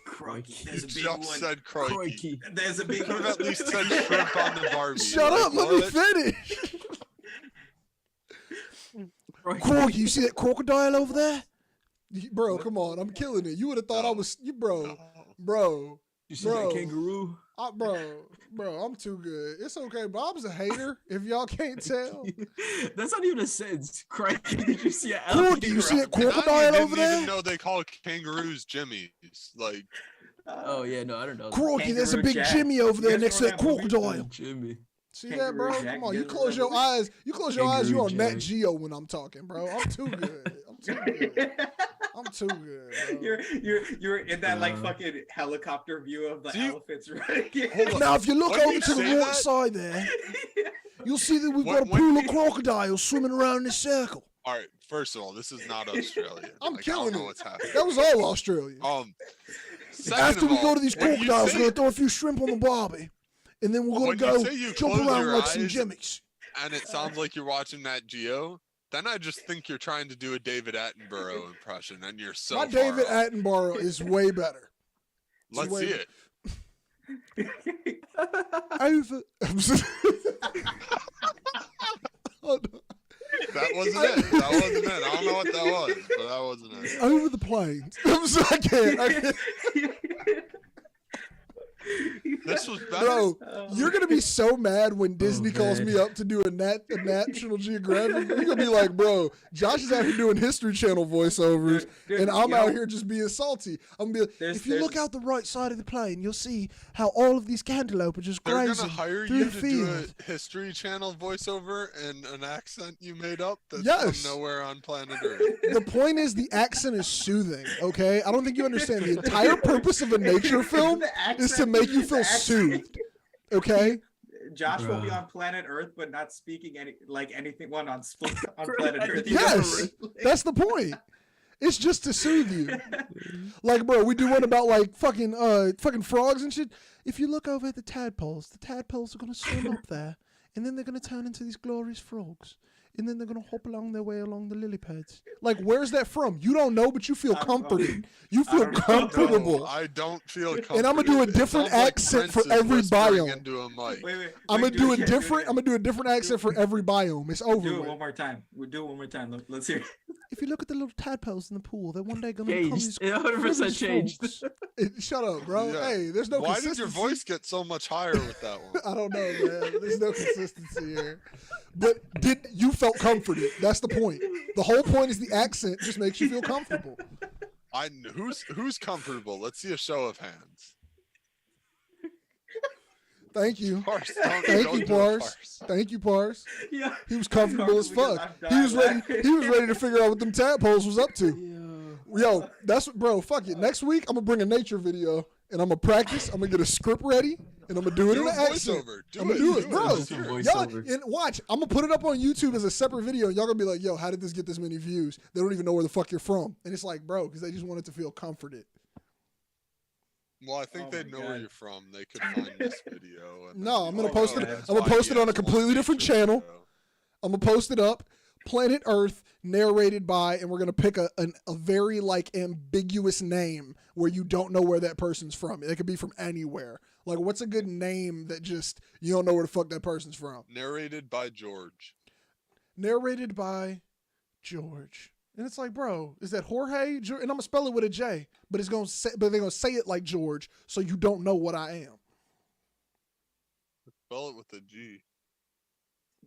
Crikey. You There's a big just one. said crikey. Crikey. There's a big Could one. have at least said shrimp on the Barbie. Shut Like, up. Let me what? finish. Crikey. Crikey, you see that crocodile over there? Bro, come on. I'm killing it. You would have thought I was you, bro. No. Bro. You see Bro. that kangaroo? Bro, I'm too good. It's okay. Bob's a hater, if y'all can't tell. That's not even a sense. Crikey, did you see an Crikey, you see that And I crocodile didn't over there? even know they call kangaroos Jimmies. Like, Oh yeah, no, I don't know. Crikey, there's a Kangaroo big Jack. Jimmy over there You guys next to that remember that movie? crocodile. Jimmy. See that, bro? Kangaroo Jack, Come on, you you guys close your remember? eyes. You close your eyes, you Kangaroo on Net Jack. Geo when I'm talking, bro. I'm too good. I'm too good. I'm too good, bro. You're in that like Uh, fucking helicopter view of the Do you- elephants, right? Hold up. Now, if you look When over you to the say right that- side there, you'll see that we've got a When pool of you- crocodiles swimming around in a circle. All right. First of all, this is not Australia. I'm like, I killing don't know it. what's happening. That was all Australian. Second After of we all, go to these when you crocodiles, say- we're gonna throw a few shrimp on the barbie, and then we're when gonna you go say you jump close around your like some eyes gimmicks. and it sounds like you're watching that Geo, then I just think you're trying to do a David Attenborough impression, and you're so My far David off. Attenborough is way better. Let's way- see it. Over. Hold on. That wasn't it. That wasn't it. I don't know what that was, but that wasn't it. Over the plains. I can't. This was better. Bro, Oh. you're gonna be so mad when Disney calls me up to do a National Geographic. You're gonna be like, bro, Josh is out here doing History Channel voiceovers, Dude, and I'm yo, out here just being salty. I'm gonna be like, There's- if you look there's- out the right side of the plane, you'll see how all of these cantaloupe are just They're grazing gonna hire through you the to do field. a History Channel voiceover in an accent you made up that's Yes. from nowhere on planet Earth. The point is, the accent is soothing. Okay, I don't think you understand. The entire purpose of a nature film The is to accent- make you the feel accent- soothed. Okay. Josh will be Bruh. on planet Earth, but not speaking anything on planet Earth. Yes, that's the point. It's just to soothe you. Like, bro, we do one about like fucking frogs and shit. If you look over at the tadpoles are gonna swim up there, and then they're gonna turn into these glorious frogs, and then they're gonna hop along their way along the lily pads. Like, where's that from? You don't know, but you feel I don't know. comforted. You I feel don't know. comfortable. No, I don't feel comfortable. And I'ma do a different accent for every biome. Into a mic. Wait, I'm gonna do a different. it I'm gonna do a different accent for every biome. It's over Do it with. one more time. We'll do it one more time. Let's hear. If you look at the little tadpoles in the pool, they're one day gonna Changed. become these It 100% fabulous changed. frogs. Shut up, bro. Yeah. Hey, there's no Why consistency. did your voice get so much higher with that one? I don't know, man. There's no consistency here. But you felt comforted? That's the point. The whole point is the accent just makes you feel comfortable. Who's comfortable? Let's see a show of hands. Thank you. Parse, Thank don't you, do a Parse. Thank you, Parse. Yeah. He was comfortable as Because fuck. I'm He was ready. dying He was ready to figure out what them tadpoles was up to. Yeah. Yo, that's what, bro. Fuck it. Next week I'm gonna bring a nature video and I'm gonna practice. I'm gonna get a script ready and I'm gonna do it Do in a an accent. voiceover. I'm gonna do it, bro. Let's hear it. Y'all, Voiceover. and watch, I'm gonna put it up on YouTube as a separate video. And y'all gonna be like, "Yo, how did this get this many views?" They don't even know where the fuck you're from, and it's like, bro, because they just wanted to feel comforted. Well, I think Oh they'd my know where God. you're from. They could find this video. And No, then I'm be gonna like, post "Oh, it. that's I'm gonna why post it on a he has completely one different nature channel. video." I'm gonna post it up, Planet Earth, narrated by, and we're gonna pick a very like ambiguous name where you don't know where that person's from. It could be from anywhere. Like, what's a good name that just you don't know where the fuck that person's from? Narrated by George. Narrated by George. And it's like, bro, is that Jorge? And I'm gonna spell it with a J, but they're gonna say it like George, so you don't know what I am. Spell it with a G.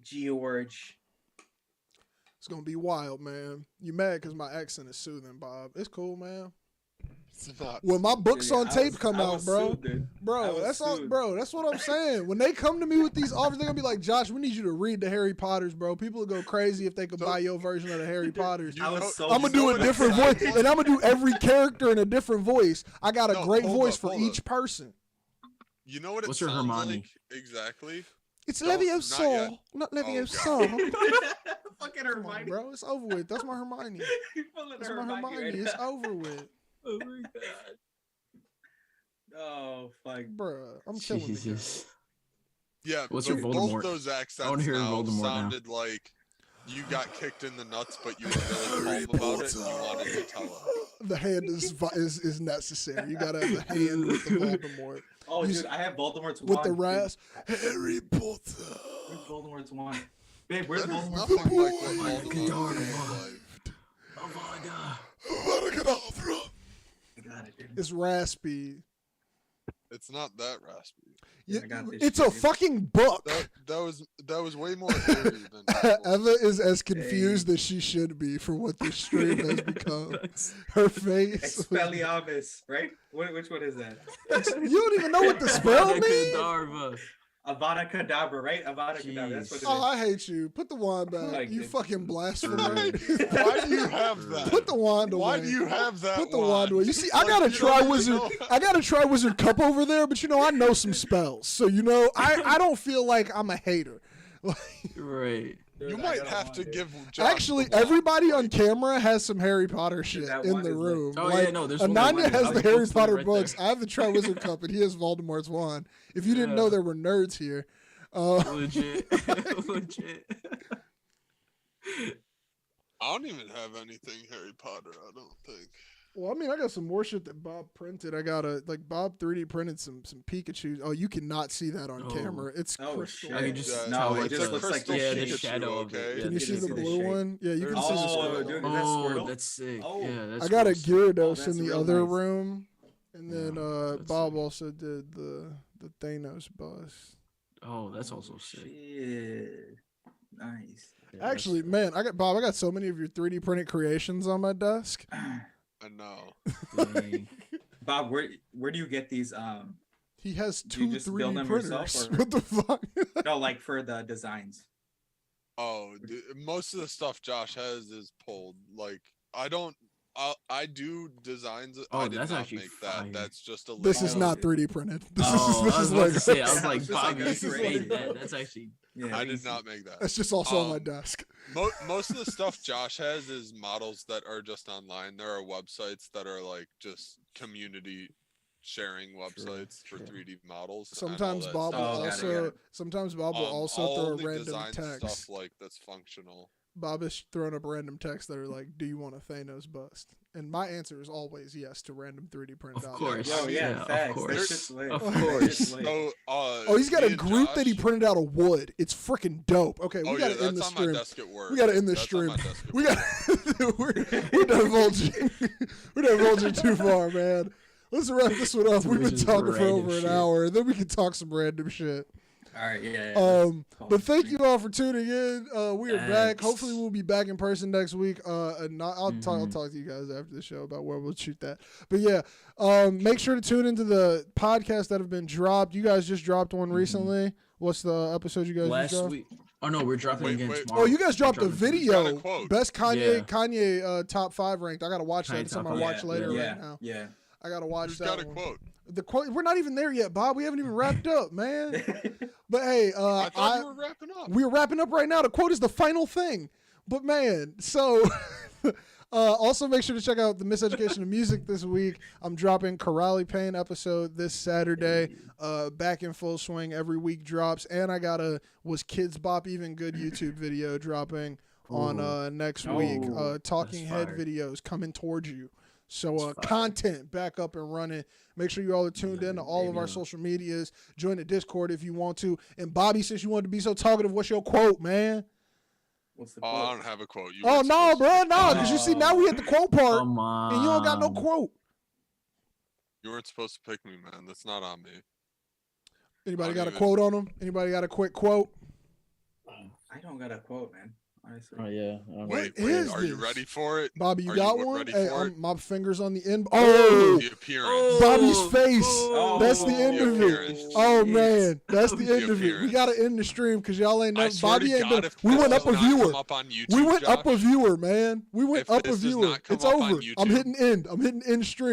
George. It's gonna be wild, man. You mad because my accent is soothing, Bob? It's cool, man. It's not. When my books Dude, on I tape was- come I out, was bro, sued, dude. I bro, was that's all, sued. bro. That's what I'm saying. When they come to me with these offers, they're gonna be like, "Josh, we need you to read the Harry Potters, bro. People would go crazy if they could buy your version of the Harry Potters." You I was know- so I'm gonna do know a what it different sounds voice, like? and I'm gonna do every character in a different voice. I got a No, great hold voice up, for hold each up. person. You know what it What's your sounds Hermione? like? Exactly. It's Don't- not yet. Leviosa, not God. Leviosa. Fucking Come on, Hermione. bro. It's over with. That's my Hermione. You're pulling That's her my Hermione Hermione. right It's now. over with, Oh my god. Oh fuck. bro. I'm killing the game. Jesus. Yeah. What's but your both Voldemort? those I accents wanna hear now Voldemort now. sounded like you got kicked in the nuts, but you were really calm about it and you wanted to tell us. The hand is necessary. You gotta have the hand with the Voldemort. Oh, You dude, I have Voldemort's with wand. the dude. rasp. Harry Potter. Where's Voldemort's wand? Babe, where's That is Voldemort's nothing wand? like what boy, Voldemort Gadara. was like. Avada. Abracadabra. I got it, dude. It's raspy. It's not that raspy. Yeah, I got this it's shit, a dude. fucking book. That was way more hairy than Voldemort. Eva is as confused as she should be for what this stream has become. Her face. Expelliarmus, right? Which one is that? You don't even know what the spell Avada means? Kedavra. Avada Kedavra, right? Avada Kedavra. That's what it is. Oh, I hate you. Put the wand back. Like You it. fucking blasphemer. Why do you have that? Put the wand away. Why do you have that? Put the wand away. You see, I Like, got a you don't even Triwizard. know- I got a Triwizard cup over there, but you know I know some spells, so you know I don't feel like I'm a hater. Like, Right. You Dude, I might gotta have watch to it. give Josh Actually, the wand, everybody on like- camera has some Harry Potter shit that in wand the is lit. room. Oh, like, yeah, no, there's one Ananya right has there. the I'll Harry post it Potter right books. there. I have the Triwizard Cup, and he has Voldemort's wand. If you didn't know Yeah. there were nerds here, Legit. Legit. I don't even have anything Harry Potter. I don't think. well, I mean, I got some more shit that Bob printed. I got Bob 3D printed some Pikachu. Oh, you cannot see that on Oh. camera. It's Oh, crystal. shit. I can just Yeah, tell no, like it just the, looks like yeah, the the shape. shadow of it. Okay. Yeah, Can you Get see to the see the blue shape. one? Yeah, you can There's see the Oh, Squirtle. dude, is that Oh, Squirtle? that's sick. Oh. Yeah, that's I got a gross. Gyarados that's in the real other nice. room, and then that's Bob sick. also did the Thanos bust. Oh, that's also sick. Shit. Nice. Yeah, that's Actually, sick. man, I got so many of your 3D printed creations on my desk. I know. Dang. Bob, where do you get these? He has Do you two just build 3D them printers. yourself, or- What the fuck? No, like for the designs. Oh, dude, most of the stuff Josh has is pulled. Like I do designs. Oh, I did that's not actually make fire. that. That's just a. This Lego. is not 3D printed. This Oh, is I was this about is to say, I Legos. was like, It's just Bobby, like you a made grade. that. That's actually. Yeah, I did easy. not make that. That's just also on my Um, desk. Most of the stuff Josh has is models that are just online. There are websites that are like just community sharing websites for true. 3D models. and all Sometimes that Bob will stuff. Oh, got it, also got it. sometimes Bob will Um, also I'll throw a only random design text. stuff like that's functional. Bob is throwing up random texts that are like, "Do you want a Thanos bust?" And my answer is always yes to random 3D printed. Of objects. course. Yo, yeah, Yeah, of facts. That course. shit's lit. Of That course. shit's lit. So, Oh, he's got me a and Groot that he Josh- printed out of wood. It's freaking dope. Okay, we Oh gotta yeah, end the that's on my stream. desk at work. We gotta end this That's on stream. my desk at We work. got we're divulging we're divulging too far, man. Let's wrap this one up. We've been Just talking for random over an shit. hour, and then we can talk some random shit. All right, yeah. Let's But thank you all for tuning in. We are back. Thanks. Hopefully, we'll be back in person next week. And I'll Mhm. talk to you guys after the show about where we'll shoot that. But yeah, make sure to tune into the podcasts that have been dropped. You guys just dropped one recently. What's the episode you guys just Last dropped? week. Oh no, we're dropping Wait, again wait. tomorrow. Oh, you guys dropped a Dropping tomorrow. video. Got a quote. Best Yeah. Kanye top 5 ranked. I gotta watch that. Kanye It's on top my five. watch later yeah, right now. Yeah. I gotta watch Who's that got a one. quote? The quote. We're not even there yet, Bob. We haven't even wrapped up, man. But hey, I thought you were wrapping up. we're wrapping up right now. The quote is the final thing. But man, so also make sure to check out the Miseducation of Music this week. I'm dropping Corrali Payne episode this Saturday. Back in full swing. Every week drops. And I got a Was Kids Bop Even Good YouTube video dropping on next week. Oh, Talking that's Head fire. videos coming towards you. So That's fire. content back up and running. Make sure you all are tuned in to all of our Yeah. social medias. Join the Discord if you want to. And Bobby, since you wanted to be so talkative, what's your quote, man? What's the Oh, quote? I don't have a quote. You Oh weren't no, supposed to bro, pick no, one. because you see now we at the quote part, Come on. and you don't got no quote. You weren't supposed to pick me, man. That's not on me. Anybody I got a don't even- quote on them? Anybody got a quick quote? I don't got a quote, man. Honestly. Oh yeah. Wait, is are you this? ready for it? Bobby, you Are got you one? ready Hey, for it? my fingers on the end. Oh, The appearance. Bobby's face. Oh, That's the end of it. appearance. Oh jeez. man, that's the The end of it. We appearance. gotta end the stream because y'all ain't I never. swear Bobby to ain't God, been. if We this went does up a not come viewer. up on YouTube, We went up a Josh, viewer, man. We went If up a this does viewer. not come It's up on over. I'm YouTube- hitting end. I'm hitting end stream.